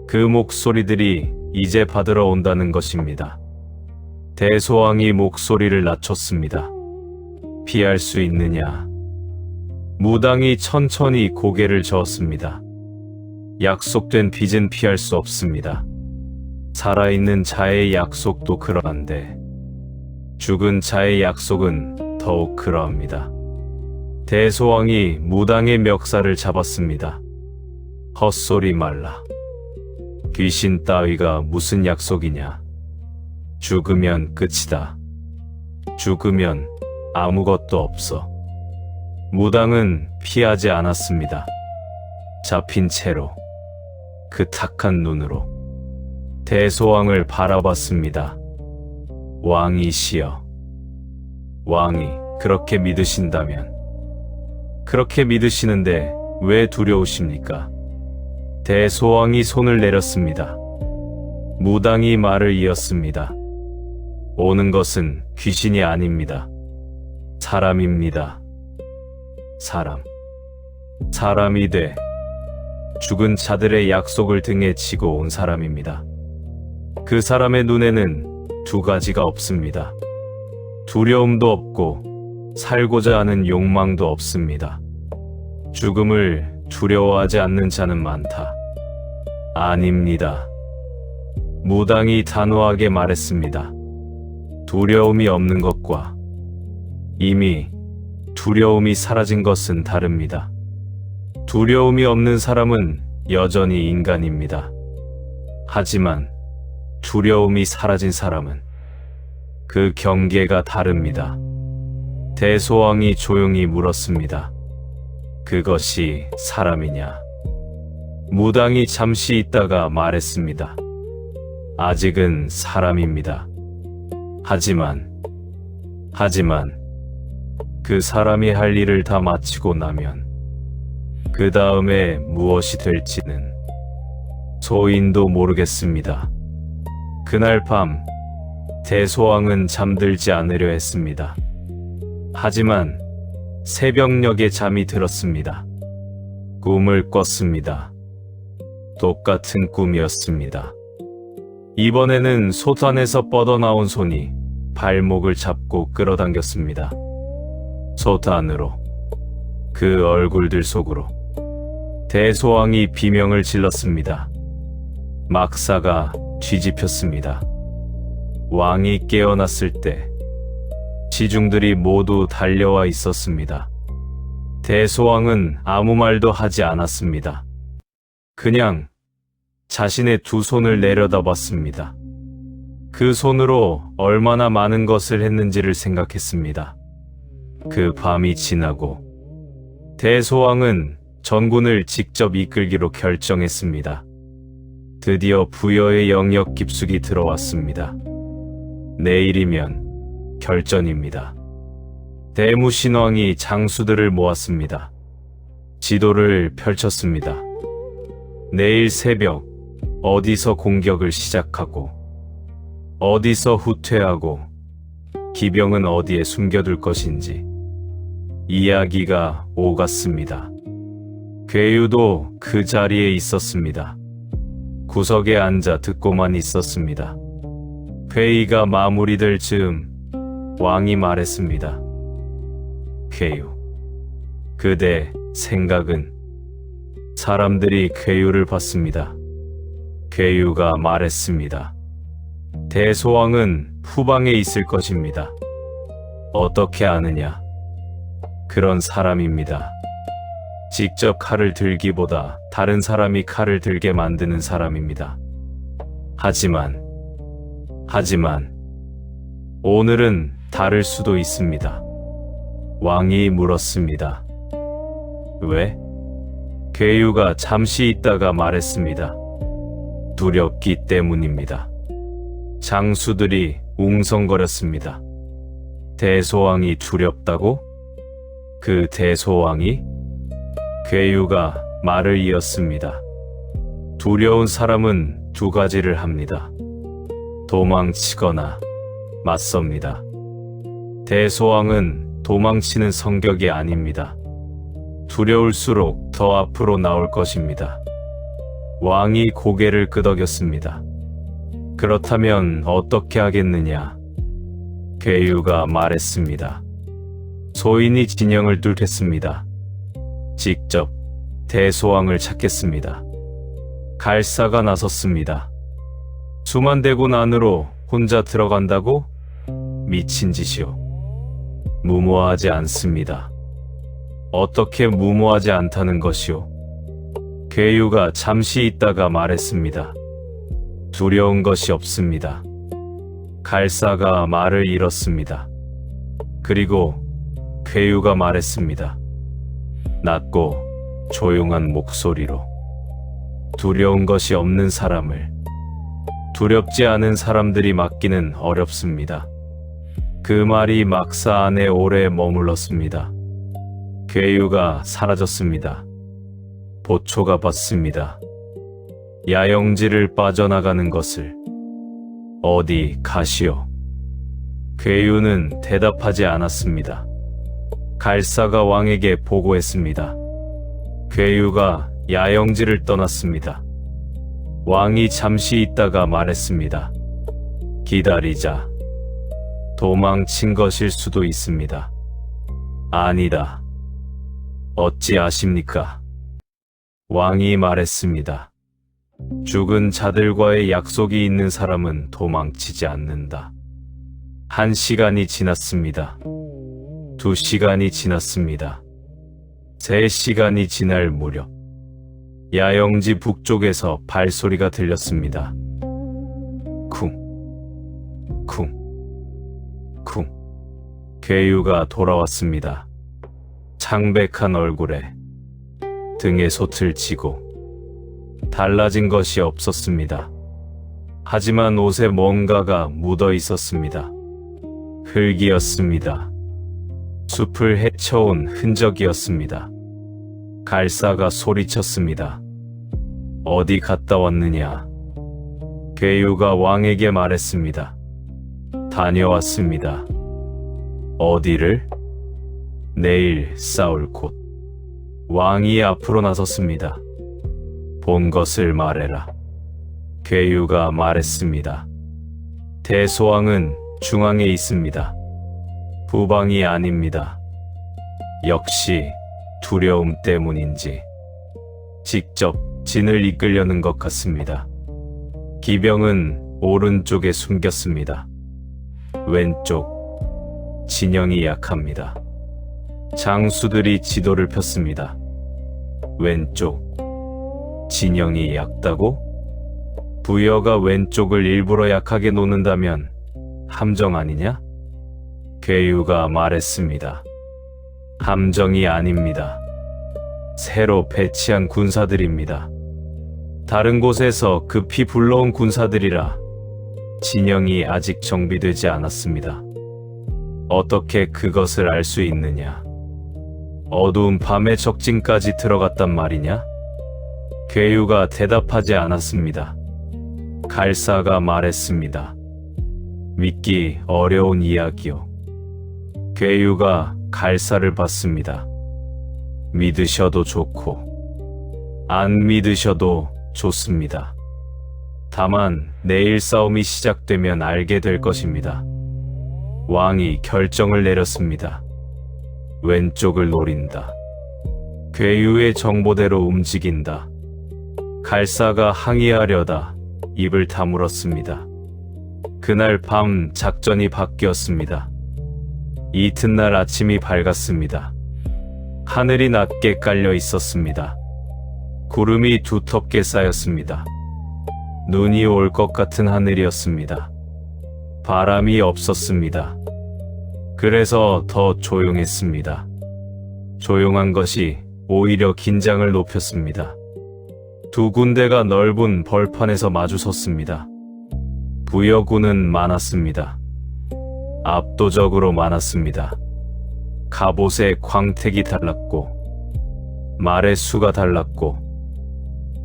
그 목소리들이 이제 받으러 온다는 것입니다. 대소왕이 목소리를 낮췄습니다. 피할 수 있느냐? 무당이 천천히 고개를 저었습니다. 약속된 빚은 피할 수 없습니다. 살아있는 자의 약속도 그러한데 죽은 자의 약속은 더욱 그러합니다. 대소왕이 무당의 멱살을 잡았습니다. 헛소리 말라. 귀신 따위가 무슨 약속이냐. 죽으면 끝이다. 죽으면 아무것도 없어. 무당은 피하지 않았습니다. 잡힌 채로 그 탁한 눈으로 대소왕을 바라봤습니다. 왕이시여, 왕이 그렇게 믿으신다면, 그렇게 믿으시는데 왜 두려우십니까? 대소왕이 손을 내렸습니다. 무당이 말을 이었습니다. 오는 것은 귀신이 아닙니다. 사람입니다. 사람. 사람이 돼 죽은 자들의 약속을 등에 지고 온 사람입니다. 그 사람의 눈에는 두 가지가 없습니다. 두려움도 없고 살고자 하는 욕망도 없습니다. 죽음을 두려워하지 않는 자는 많다. 아닙니다. 무당이 단호하게 말했습니다. 두려움이 없는 것과 이미 두려움이 사라진 것은 다릅니다. 두려움이 없는 사람은 여전히 인간입니다. 하지만 두려움이 사라진 사람은 그 경계가 다릅니다. 대소왕이 조용히 물었습니다. 그것이 사람이냐? 무당이 잠시 있다가 말했습니다. 아직은 사람입니다. 하지만 그 사람이 할 일을 다 마치고 나면 그 다음에 무엇이 될지는 소인도 모르겠습니다. 그날 밤 대소왕은 잠들지 않으려 했습니다. 하지만 새벽녘에 잠이 들었습니다. 꿈을 꿨습니다. 똑같은 꿈이었습니다. 이번에는 솥 안에서 뻗어나온 손이 발목을 잡고 끌어당겼습니다. 솥 안으로. 그 얼굴들 속으로 대소왕이 비명을 질렀습니다. 막사가 뒤집혔습니다. 왕이 깨어났을 때 지중들이 모두 달려와 있었습니다. 대소왕은 아무 말도 하지 않았습니다. 그냥 자신의 두 손을 내려다봤습니다. 그 손으로 얼마나 많은 것을 했는지를 생각했습니다. 그 밤이 지나고 대소왕은 전군을 직접 이끌기로 결정했습니다. 드디어 부여의 영역 깊숙이 들어왔습니다. 내일이면 결전입니다. 대무신왕이 장수들을 모았습니다. 지도를 펼쳤습니다. 내일 새벽 어디서 공격을 시작하고 어디서 후퇴하고 기병은 어디에 숨겨둘 것인지 이야기가 오갔습니다. 괴유도 그 자리에 있었습니다. 구석에 앉아 듣고만 있었습니다. 회의가 마무리될 즈음 왕이 말했습니다. 괴유, 그대 생각은? 사람들이 괴유를 봤습니다. 괴유가 말했습니다. 대소왕은 후방에 있을 것입니다. 어떻게 아느냐? 그런 사람입니다. 직접 칼을 들기보다 다른 사람이 칼을 들게 만드는 사람입니다. 하지만 오늘은 다를 수도 있습니다. 왕이 물었습니다. 왜? 괴유가 잠시 있다가 말했습니다. 두렵기 때문입니다. 장수들이 웅성거렸습니다. 대소왕이 두렵다고? 그 대소왕이? 괴유가 말을 이었습니다. 두려운 사람은 두 가지를 합니다. 도망치거나 맞섭니다. 대소왕은 도망치는 성격이 아닙니다. 두려울수록 더 앞으로 나올 것입니다. 왕이 고개를 끄덕였습니다. 그렇다면 어떻게 하겠느냐? 괴유가 말했습니다. 소인이 진영을 뚫겠습니다. 직접 대소왕을 찾겠습니다. 갈사가 나섰습니다. 수만 대군 안으로 혼자 들어간다고? 미친 짓이오. 무모하지 않습니다. 어떻게 무모하지 않다는 것이오? 괴유가 잠시 있다가 말했습니다. 두려운 것이 없습니다. 갈사가 말을 잃었습니다. 그리고 괴유가 말했습니다. 낮고 조용한 목소리로 두려운 것이 없는 사람을 두렵지 않은 사람들이 맡기는 어렵습니다. 그 말이 막사 안에 오래 머물렀습니다. 괴유가 사라졌습니다. 보초가 봤습니다. 야영지를 빠져나가는 것을. 어디 가시오? 괴유는 대답하지 않았습니다. 갈사가 왕에게 보고했습니다. 괴유가 야영지를 떠났습니다. 왕이 잠시 있다가 말했습니다. 기다리자. 도망친 것일 수도 있습니다. 아니다. 어찌 아십니까? 왕이 말했습니다. 죽은 자들과의 약속이 있는 사람은 도망치지 않는다. 1시간이 지났습니다. 2시간이 지났습니다. 3시간이 지날 무렵 야영지 북쪽에서 발소리가 들렸습니다. 쿵, 쿵, 쿵. 괴유가 돌아왔습니다. 창백한 얼굴에 등에 솥을 쥐고 달라진 것이 없었습니다. 하지만 옷에 뭔가가 묻어 있었습니다. 흙이었습니다. 숲을 헤쳐온 흔적이었습니다. 갈사가 소리쳤습니다. 어디 갔다 왔느냐? 괴유가 왕에게 말했습니다. 다녀왔습니다. 어디를? 내일 싸울 곳. 왕이 앞으로 나섰습니다. 본 것을 말해라. 괴유가 말했습니다. 대소왕은 중앙에 있습니다. 후방이 아닙니다. 역시 두려움 때문인지 직접 진을 이끌려는 것 같습니다. 기병은 오른쪽에 숨겼습니다. 왼쪽 진영이 약합니다. 장수들이 지도를 폈습니다. 왼쪽 진영이 약다고? 부여가 왼쪽을 일부러 약하게 놓는다면 함정 아니냐? 괴유가 말했습니다. 함정이 아닙니다. 새로 배치한 군사들입니다. 다른 곳에서 급히 불러온 군사들이라 진영이 아직 정비되지 않았습니다. 어떻게 그것을 알 수 있느냐? 어두운 밤에 적진까지 들어갔단 말이냐? 괴유가 대답하지 않았습니다. 갈사가 말했습니다. 믿기 어려운 이야기요. 괴유가 갈사를 봤습니다. 믿으셔도 좋고 안 믿으셔도 좋습니다. 다만 내일 싸움이 시작되면 알게 될 것입니다. 왕이 결정을 내렸습니다. 왼쪽을 노린다. 괴유의 정보대로 움직인다. 갈사가 항의하려다 입을 다물었습니다. 그날 밤 작전이 바뀌었습니다. 이튿날 아침이 밝았습니다. 하늘이 낮게 깔려 있었습니다. 구름이 두텁게 쌓였습니다. 눈이 올 것 같은 하늘이었습니다. 바람이 없었습니다. 그래서 더 조용했습니다. 조용한 것이 오히려 긴장을 높였습니다. 두 군대가 넓은 벌판에서 마주섰습니다. 부여군은 많았습니다. 압도적으로 많았습니다. 갑옷의 광택이 달랐고 말의 수가 달랐고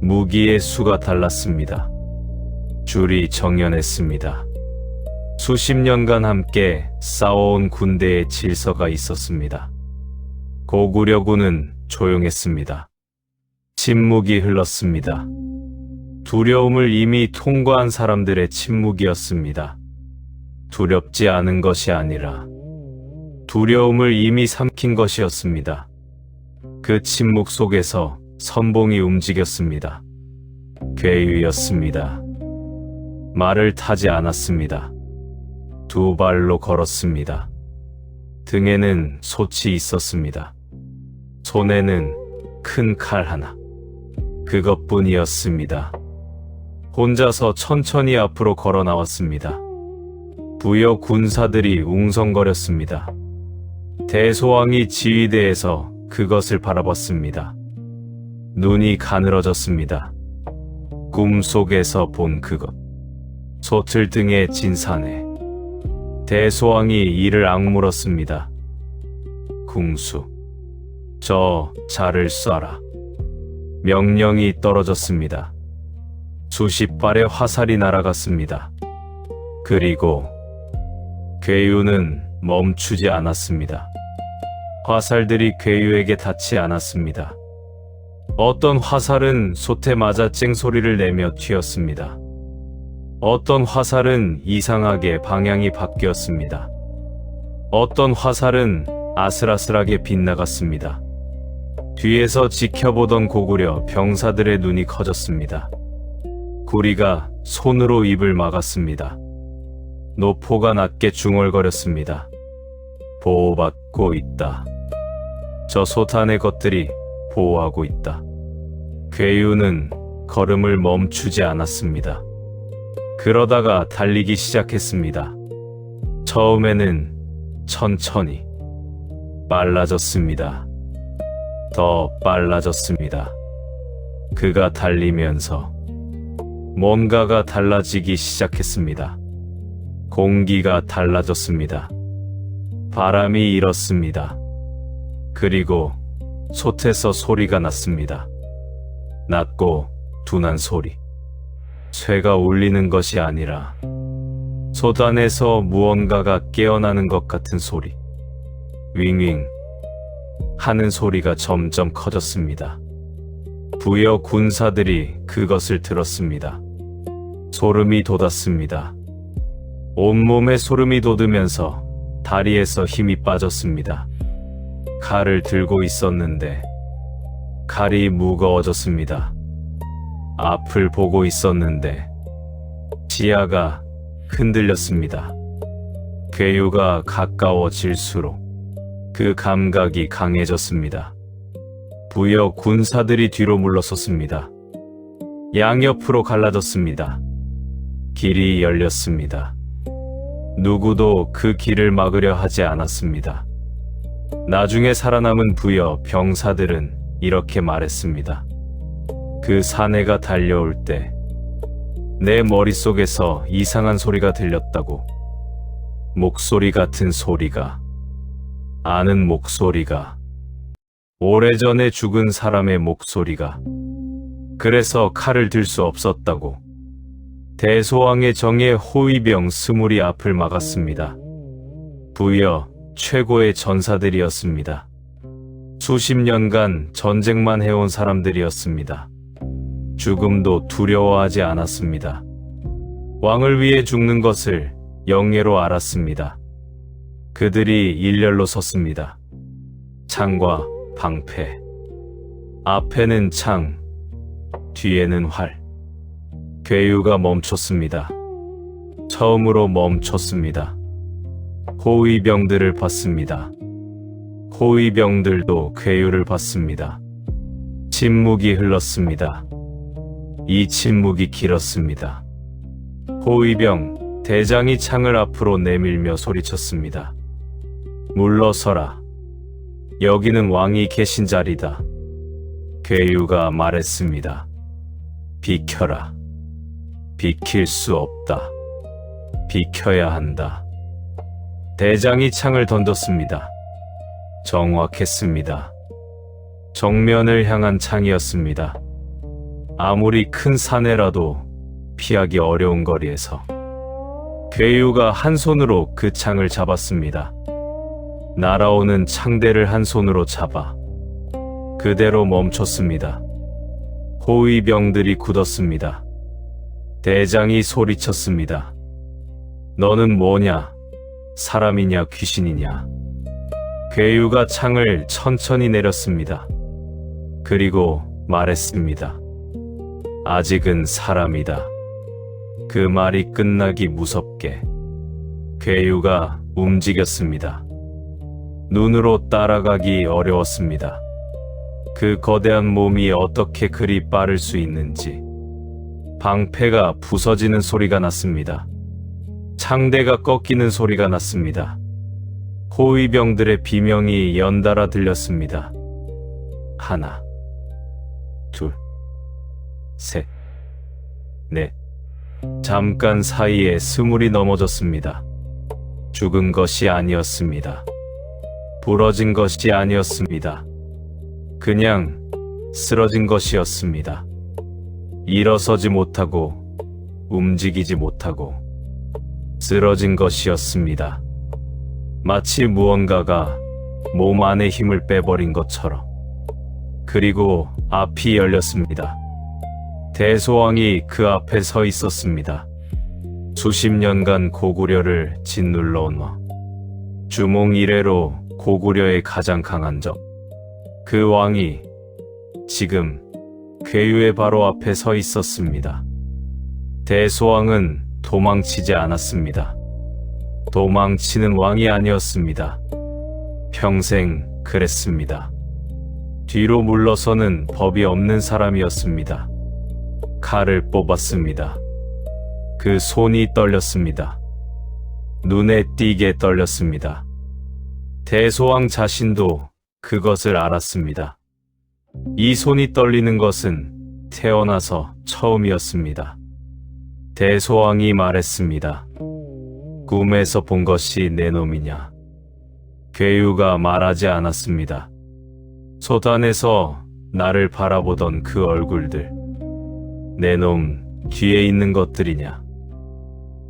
무기의 수가 달랐습니다. 줄이 정연했습니다. 수십 년간 함께 싸워온 군대의 질서가 있었습니다. 고구려군은 조용했습니다. 침묵이 흘렀습니다. 두려움을 이미 통과한 사람들의 침묵이었습니다. 두렵지 않은 것이 아니라 두려움을 이미 삼킨 것이었습니다. 그 침묵 속에서 선봉이 움직였습니다. 괴유였습니다. 말을 타지 않았습니다. 두 발로 걸었습니다. 등에는 솥이 있었습니다. 손에는 큰 칼 하나. 그것뿐이었습니다. 혼자서 천천히 앞으로 걸어 나왔습니다. 부여 군사들이 웅성거렸습니다. 대소왕이 지휘대에서 그것을 바라봤습니다. 눈이 가늘어졌습니다. 꿈속에서 본 그것. 솥을 등에 진 사내. 대소왕이 이를 악물었습니다. 궁수, 저 자를 쏴라. 명령이 떨어졌습니다. 수십 발의 화살이 날아갔습니다. 그리고 괴유는 멈추지 않았습니다. 화살들이 괴유에게 닿지 않았습니다. 어떤 화살은 솥에 맞아 쨍소리를 내며 튀었습니다. 어떤 화살은 이상하게 방향이 바뀌었습니다. 어떤 화살은 아슬아슬하게 빗나갔습니다. 뒤에서 지켜보던 고구려 병사들의 눈이 커졌습니다. 구리가 손으로 입을 막았습니다. 노포가 낮게 중얼거렸습니다. 보호받고 있다. 저 솥 안의 것들이 보호하고 있다. 괴유는 걸음을 멈추지 않았습니다. 그러다가 달리기 시작했습니다. 처음에는 천천히 빨라졌습니다. 더 빨라졌습니다. 그가 달리면서 뭔가가 달라지기 시작했습니다. 공기가 달라졌습니다. 바람이 일었습니다. 그리고 솥에서 소리가 났습니다. 낮고 둔한 소리. 쇠가 울리는 것이 아니라 솥 안에서 무언가가 깨어나는 것 같은 소리. 윙윙 하는 소리가 점점 커졌습니다. 부여 군사들이 그것을 들었습니다. 소름이 돋았습니다. 온몸에 소름이 돋으면서 다리에서 힘이 빠졌습니다. 칼을 들고 있었는데 칼이 무거워졌습니다. 앞을 보고 있었는데 시야가 흔들렸습니다. 괴유가 가까워질수록 그 감각이 강해졌습니다. 부여 군사들이 뒤로 물러섰습니다. 양옆으로 갈라졌습니다. 길이 열렸습니다. 누구도 그 길을 막으려 하지 않았습니다. 나중에 살아남은 부여 병사들은 이렇게 말했습니다. 그 사내가 달려올 때 내 머릿속에서 이상한 소리가 들렸다고. 목소리 같은 소리가, 아는 목소리가, 오래전에 죽은 사람의 목소리가. 그래서 칼을 들 수 없었다고. 대소왕의 정예 호위병 20이 앞을 막았습니다. 부여 최고의 전사들이었습니다. 수십 년간 전쟁만 해온 사람들이었습니다. 죽음도 두려워하지 않았습니다. 왕을 위해 죽는 것을 영예로 알았습니다. 그들이 일렬로 섰습니다. 창과 방패. 앞에는 창, 뒤에는 활. 괴유가 멈췄습니다. 처음으로 멈췄습니다. 호위병들을 봤습니다. 호위병들도 괴유를 봤습니다. 침묵이 흘렀습니다. 이 침묵이 길었습니다. 호위병 대장이 창을 앞으로 내밀며 소리쳤습니다. 물러서라. 여기는 왕이 계신 자리다. 괴유가 말했습니다. 비켜라. 비킬 수 없다. 비켜야 한다. 대장이 창을 던졌습니다. 정확했습니다. 정면을 향한 창이었습니다. 아무리 큰 사내라도 피하기 어려운 거리에서 괴유가 한 손으로 그 창을 잡았습니다. 날아오는 창대를 한 손으로 잡아 그대로 멈췄습니다. 호위병들이 굳었습니다. 대장이 소리쳤습니다. 너는 뭐냐? 사람이냐 귀신이냐? 괴유가 창을 천천히 내렸습니다. 그리고 말했습니다. 아직은 사람이다. 그 말이 끝나기 무섭게 괴유가 움직였습니다. 눈으로 따라가기 어려웠습니다. 그 거대한 몸이 어떻게 그리 빠를 수 있는지. 방패가 부서지는 소리가 났습니다. 창대가 꺾이는 소리가 났습니다. 호위병들의 비명이 연달아 들렸습니다. 하나, 둘, 셋, 넷. 잠깐 사이에 20이 넘어졌습니다. 죽은 것이 아니었습니다. 부러진 것이 아니었습니다. 그냥 쓰러진 것이었습니다. 일어서지 못하고 움직이지 못하고 쓰러진 것이었습니다. 마치 무언가가 몸 안에 힘을 빼버린 것처럼. 그리고 앞이 열렸습니다. 대소왕이 그 앞에 서 있었습니다. 수십 년간 고구려를 짓눌러 놓아 주몽 이래로 고구려의 가장 강한 적. 그 왕이 지금 괴유의 바로 앞에 서 있었습니다. 대소왕은 도망치지 않았습니다. 도망치는 왕이 아니었습니다. 평생 그랬습니다. 뒤로 물러서는 법이 없는 사람이었습니다. 칼을 뽑았습니다. 그 손이 떨렸습니다. 눈에 띄게 떨렸습니다. 대소왕 자신도 그것을 알았습니다. 이 손이 떨리는 것은 태어나서 처음이었습니다. 대소왕이 말했습니다. 꿈에서 본 것이 내 놈이냐? 괴유가 말하지 않았습니다. 소단에서 나를 바라보던 그 얼굴들, 내 놈 뒤에 있는 것들이냐?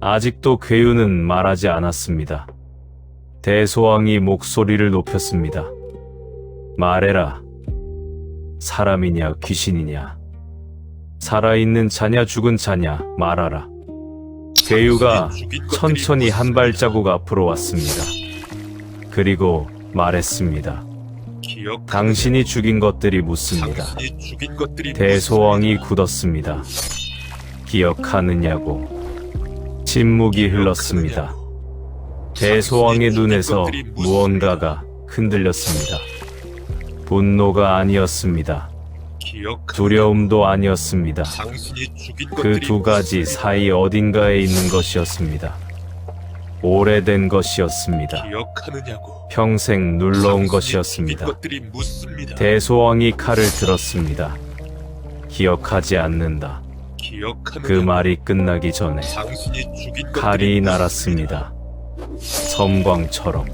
아직도 괴유는 말하지 않았습니다. 대소왕이 목소리를 높였습니다. 말해라. 사람이냐 귀신이냐? 살아있는 자냐 죽은 자냐? 말하라. 괴유가 천천히 한 발자국 앞으로 왔습니다. 그리고 말했습니다. 기억. 당신이 죽인 것들이 묻습니다. 당신이 죽인 것들이 대소왕이 묻습니다. 굳었습니다. 기억하느냐고. 침묵이 흘렀습니다. 대소왕의 눈에서 무언가가 흔들렸습니다. 분노가 아니었습니다. 기억. 두려움도 아니었습니다. 당신이 죽인 그 것들이 두 가지 묻습니다. 사이 어딘가에 있는 것이었습니다. 오래된 것이었습니다. 기억하느냐고. 평생 눌러온 당신이 것이었습니다. 죽인 것들이 묻습니다. 대소왕이 칼을 들었습니다. 기억하지 않는다. 기억하느냐고. 그 말이 끝나기 전에 당신이 죽인 칼이 것들이 날았습니다. 섬광처럼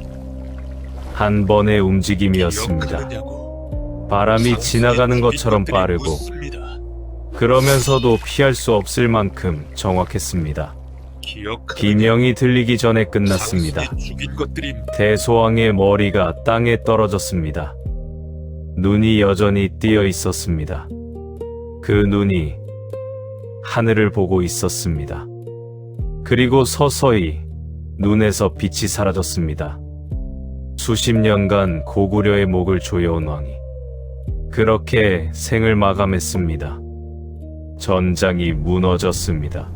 한 번의 움직임이었습니다. 기억하느냐고. 바람이 당신이 지나가는 죽인 것처럼 것들이 빠르고 묻습니다. 그러면서도 피할 수 없을 만큼 정확했습니다. 기억하느냐고. 비명이 들리기 전에 끝났습니다. 당신이 죽인 것들이 대소왕의 머리가 땅에 떨어졌습니다. 눈이 여전히 띄어 있었습니다. 그 눈이 하늘을 보고 있었습니다. 그리고 서서히 눈에서 빛이 사라졌습니다. 수십 년간 고구려의 목을 조여온 왕이 그렇게 생을 마감했습니다. 전장이 무너졌습니다.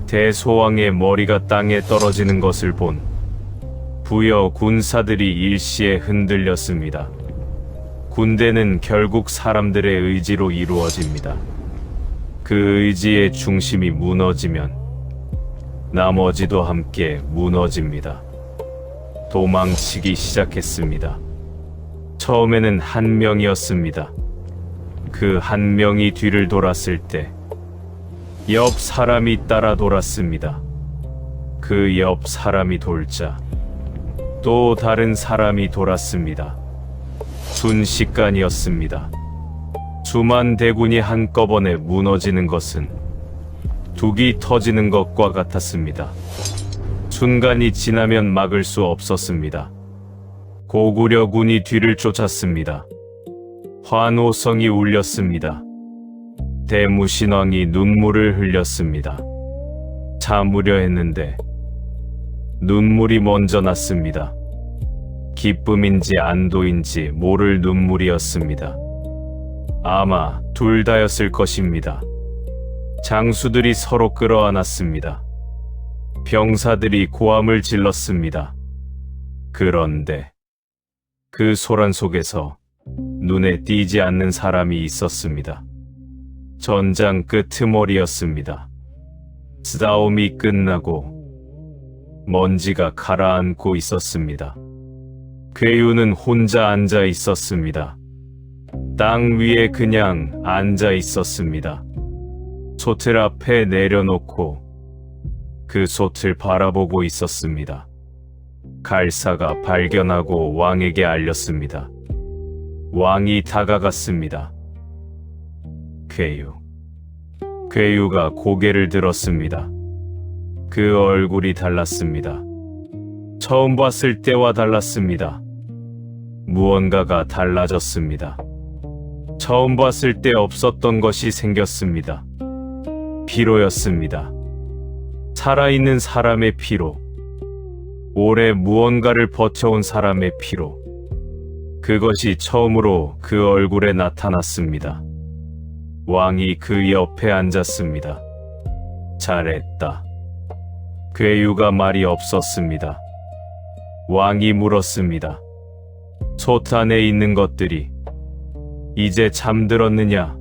대소왕의 머리가 땅에 떨어지는 것을 본 부여 군사들이 일시에 흔들렸습니다. 군대는 결국 사람들의 의지로 이루어집니다. 그 의지의 중심이 무너지면 나머지도 함께 무너집니다. 도망치기 시작했습니다. 처음에는 한 명이었습니다. 그 한 명이 뒤를 돌았을 때 옆 사람이 따라 돌았습니다. 그 옆 사람이 돌자 또 다른 사람이 돌았습니다. 순식간이었습니다. 수만 대군이 한꺼번에 무너지는 것은 둑이 터지는 것과 같았습니다. 순간이 지나면 막을 수 없었습니다. 고구려군이 뒤를 쫓았습니다. 환호성이 울렸습니다. 대무신왕이 눈물을 흘렸습니다. 참으려 했는데 눈물이 먼저 났습니다. 기쁨인지 안도인지 모를 눈물이었습니다. 아마 둘 다였을 것입니다. 장수들이 서로 끌어안았습니다. 병사들이 고함을 질렀습니다. 그런데 그 소란 속에서 눈에 띄지 않는 사람이 있었습니다. 전장 끄트머리였습니다. 싸움이 끝나고 먼지가 가라앉고 있었습니다. 괴유는 혼자 앉아 있었습니다. 땅 위에 그냥 앉아 있었습니다. 솥을 앞에 내려놓고 그 솥을 바라보고 있었습니다. 갈사가 발견하고 왕에게 알렸습니다. 왕이 다가갔습니다. 괴유가 고개를 들었습니다. 그 얼굴이 달랐습니다. 처음 봤을 때와 달랐습니다. 무언가가 달라졌습니다. 처음 봤을 때 없었던 것이 생겼습니다. 피로였습니다. 살아있는 사람의 피로. 오래 무언가를 버텨온 사람의 피로. 그것이 처음으로 그 얼굴에 나타났습니다. 왕이 그 옆에 앉았습니다. 잘했다. 괴유가 말이 없었습니다. 왕이 물었습니다. 솥 안에 있는 것들이 이제 잠들었느냐?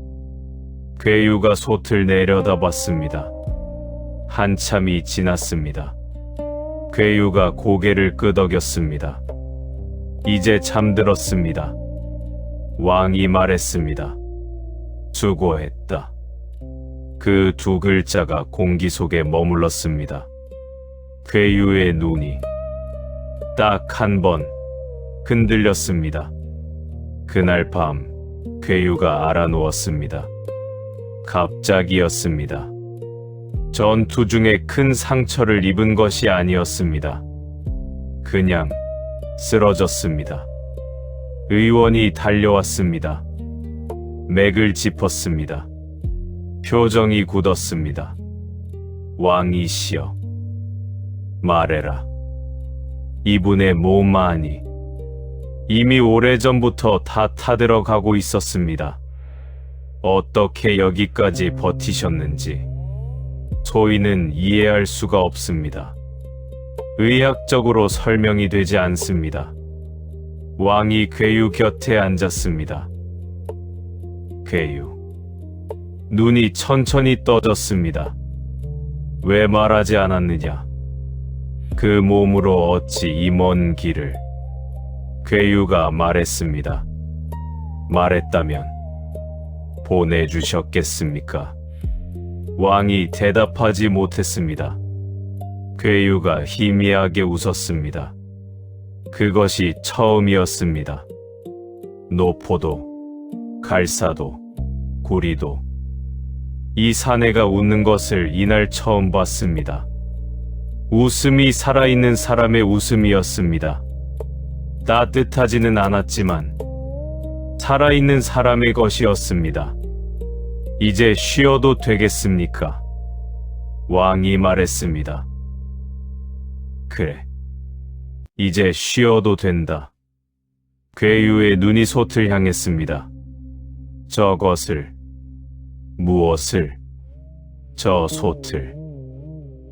괴유가 솥을 내려다봤습니다. 한참이 지났습니다. 괴유가 고개를 끄덕였습니다. 이제 잠들었습니다. 왕이 말했습니다. 수고했다. 그 두 글자가 공기 속에 머물렀습니다. 괴유의 눈이 딱 한 번 흔들렸습니다. 그날 밤 괴유가 알아누웠습니다. 갑자기였습니다. 전투 중에 큰 상처를 입은 것이 아니었습니다. 그냥 쓰러졌습니다. 의원이 달려왔습니다. 맥을 짚었습니다. 표정이 굳었습니다. 왕이시여, 말해라. 이분의 몸 안이 이미 오래전부터 다 타들어가고 있었습니다. 어떻게 여기까지 버티셨는지 소인은 이해할 수가 없습니다. 의학적으로 설명이 되지 않습니다. 왕이 괴유 곁에 앉았습니다. 괴유. 눈이 천천히 떠졌습니다. 왜 말하지 않았느냐? 그 몸으로 어찌 이 먼 길을? 괴유가 말했습니다. 말했다면 보내주셨겠습니까? 왕이 대답하지 못했습니다. 괴유가 희미하게 웃었습니다. 그것이 처음이었습니다. 노포도, 갈사도, 구리도 이 사내가 웃는 것을 이날 처음 봤습니다. 웃음이 살아있는 사람의 웃음이었습니다. 따뜻하지는 않았지만 살아있는 사람의 것이었습니다. 이제 쉬어도 되겠습니까? 왕이 말했습니다. 그래. 이제 쉬어도 된다. 괴유의 눈이 솥을 향했습니다. 저것을, 무엇을, 저 솥을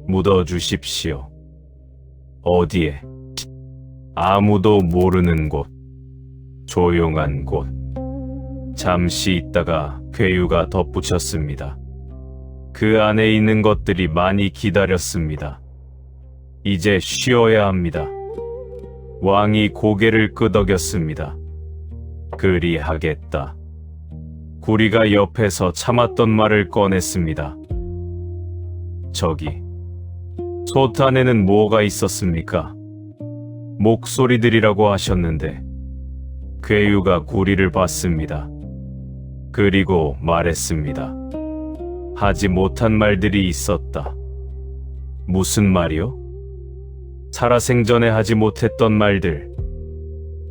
묻어주십시오. 어디에? 아무도 모르는 곳, 조용한 곳. 잠시 있다가 괴유가 덧붙였습니다. 그 안에 있는 것들이 많이 기다렸습니다. 이제 쉬어야 합니다. 왕이 고개를 끄덕였습니다. 그리하겠다. 구리가 옆에서 참았던 말을 꺼냈습니다. 저기, 솥 안에는 뭐가 있었습니까? 목소리들이라고 하셨는데. 괴유가 구리를 봤습니다. 그리고 말했습니다. 하지 못한 말들이 있었다. 무슨 말이요? 살아생전에 하지 못했던 말들.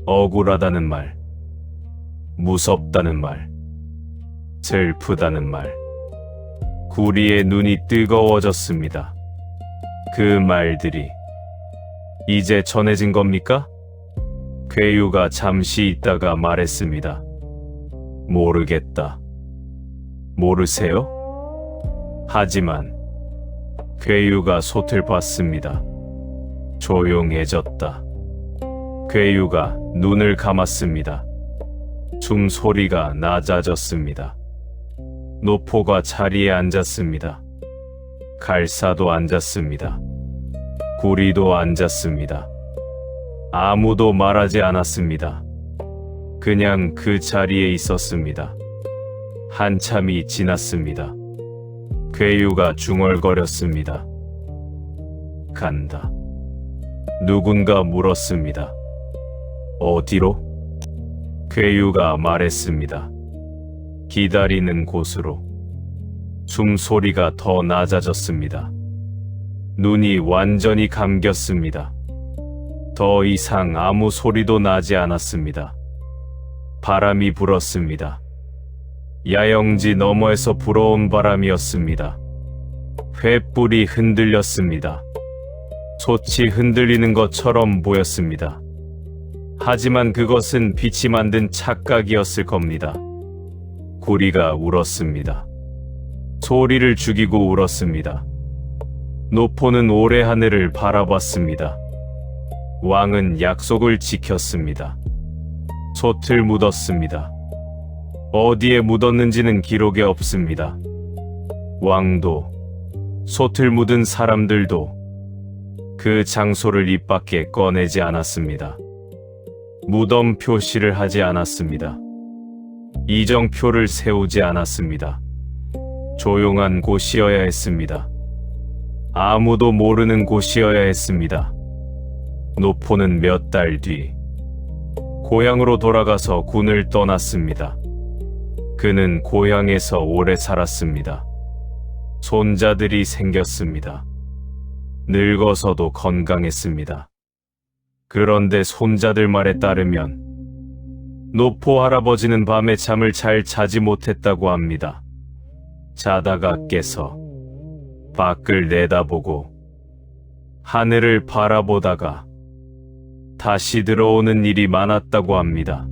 억울하다는 말, 무섭다는 말, 슬프다는 말. 구리의 눈이 뜨거워졌습니다. 그 말들이 이제 전해진 겁니까? 괴유가 잠시 있다가 말했습니다. 모르겠다. 모르세요? 하지만 괴유가 솥을 봤습니다. 조용해졌다. 괴유가 눈을 감았습니다. 숨소리가 낮아졌습니다. 노포가 자리에 앉았습니다. 갈사도 앉았습니다. 구리도 앉았습니다. 아무도 말하지 않았습니다. 그냥 그 자리에 있었습니다. 한참이 지났습니다. 괴유가 중얼거렸습니다. 간다. 누군가 물었습니다. 어디로? 괴유가 말했습니다. 기다리는 곳으로. 숨소리가 더 낮아졌습니다. 눈이 완전히 감겼습니다. 더 이상 아무 소리도 나지 않았습니다. 바람이 불었습니다. 야영지 너머에서 불어온 바람이었습니다. 횃불이 흔들렸습니다. 솥이 흔들리는 것처럼 보였습니다. 하지만 그것은 빛이 만든 착각이었을 겁니다. 구리가 울었습니다. 소리를 죽이고 울었습니다. 노포는 오래 하늘을 바라봤습니다. 왕은 약속을 지켰습니다. 솥을 묻었습니다. 어디에 묻었는지는 기록에 없습니다. 왕도, 솥을 묻은 사람들도 그 장소를 입 밖에 꺼내지 않았습니다. 무덤 표시를 하지 않았습니다. 이정표를 세우지 않았습니다. 조용한 곳이어야 했습니다. 아무도 모르는 곳이어야 했습니다. 노포는 몇 달 뒤 고향으로 돌아가서 군을 떠났습니다. 그는 고향에서 오래 살았습니다. 손자들이 생겼습니다. 늙어서도 건강했습니다. 그런데 손자들 말에 따르면 노포 할아버지는 밤에 잠을 잘 자지 못했다고 합니다. 자다가 깨서 밖을 내다보고 하늘을 바라보다가 다시 들어오는 일이 많았다고 합니다.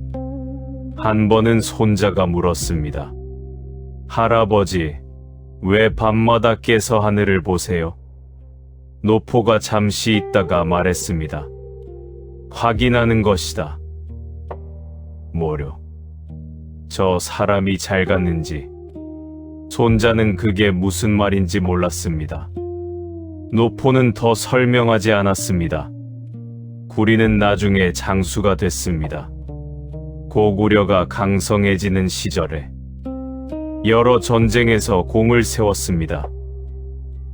한 번은 손자가 물었습니다. 할아버지, 왜 밤마다 깨서 하늘을 보세요? 노포가 잠시 있다가 말했습니다. 확인하는 것이다. 뭐려? 저 사람이 잘 갔는지. 손자는 그게 무슨 말인지 몰랐습니다. 노포는 더 설명하지 않았습니다. 구리는 나중에 장수가 됐습니다. 고구려가 강성해지는 시절에 여러 전쟁에서 공을 세웠습니다.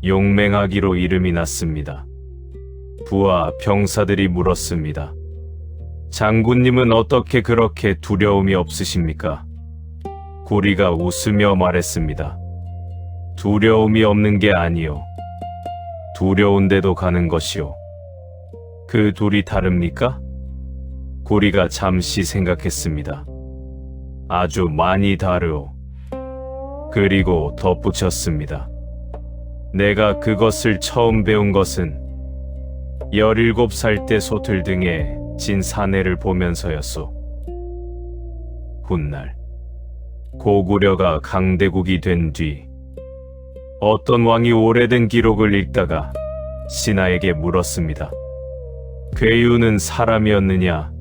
용맹하기로 이름이 났습니다. 부하 병사들이 물었습니다. 장군님은 어떻게 그렇게 두려움이 없으십니까? 구리가 웃으며 말했습니다. 두려움이 없는 게 아니요. 두려운데도 가는 것이요. 그 둘이 다릅니까? 구리가 잠시 생각했습니다. 아주 많이 다르오. 그리고 덧붙였습니다. 내가 그것을 처음 배운 것은 17살 때 소틀등에 진 사내를 보면서였소. 훗날 고구려가 강대국이 된 뒤 어떤 왕이 오래된 기록을 읽다가 신하에게 물었습니다. 괴유는 사람이었느냐,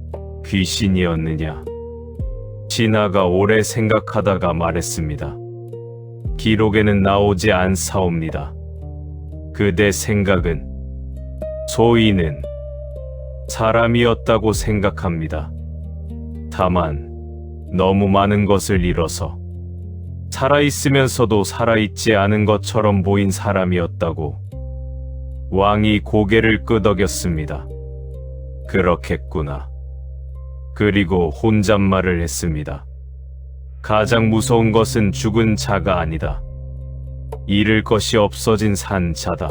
귀신이었느냐? 신하가 오래 생각하다가 말했습니다. 기록에는 나오지 않사옵니다. 그대 생각은 소인은 사람이었다고 생각합니다. 다만 너무 많은 것을 잃어서 살아있으면서도 살아있지 않은 것처럼 보인 사람이었다고. 왕이 고개를 끄덕였습니다. 그렇겠구나. 그리고 혼잣말을 했습니다. 가장 무서운 것은 죽은 자가 아니다. 잃을 것이 없어진 산 자다.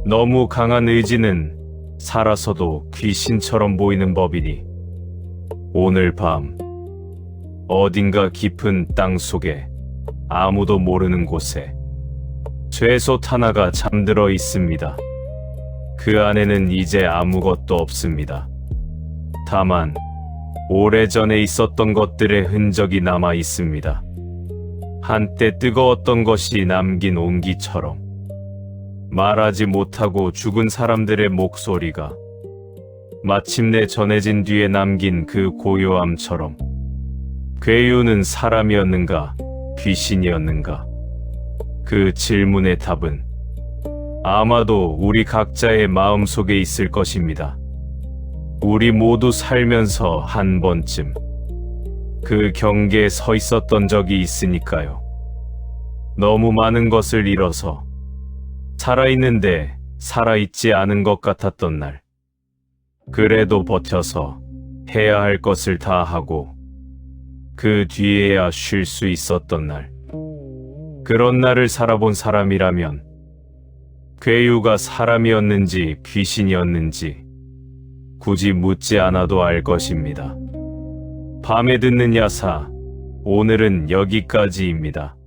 너무 강한 의지는 살아서도 귀신처럼 보이는 법이니 오늘 밤 어딘가 깊은 땅 속에 아무도 모르는 곳에 쇠솥 하나가 잠들어 있습니다. 그 안에는 이제 아무것도 없습니다. 다만 오래전에 있었던 것들의 흔적이 남아 있습니다. 한때 뜨거웠던 것이 남긴 온기처럼 말하지 못하고 죽은 사람들의 목소리가 마침내 전해진 뒤에 남긴 그 고요함처럼. 괴유는 사람이었는가, 귀신이었는가? 그 질문의 답은 아마도 우리 각자의 마음속에 있을 것입니다. 우리 모두 살면서 한 번쯤 그 경계에 서 있었던 적이 있으니까요. 너무 많은 것을 잃어서 살아있는데 살아있지 않은 것 같았던 날. 그래도 버텨서 해야 할 것을 다 하고 그 뒤에야 쉴 수 있었던 날. 그런 날을 살아본 사람이라면 괴유가 사람이었는지 귀신이었는지 굳이 묻지 않아도 알 것입니다. 밤에 듣는 야사, 오늘은 여기까지입니다.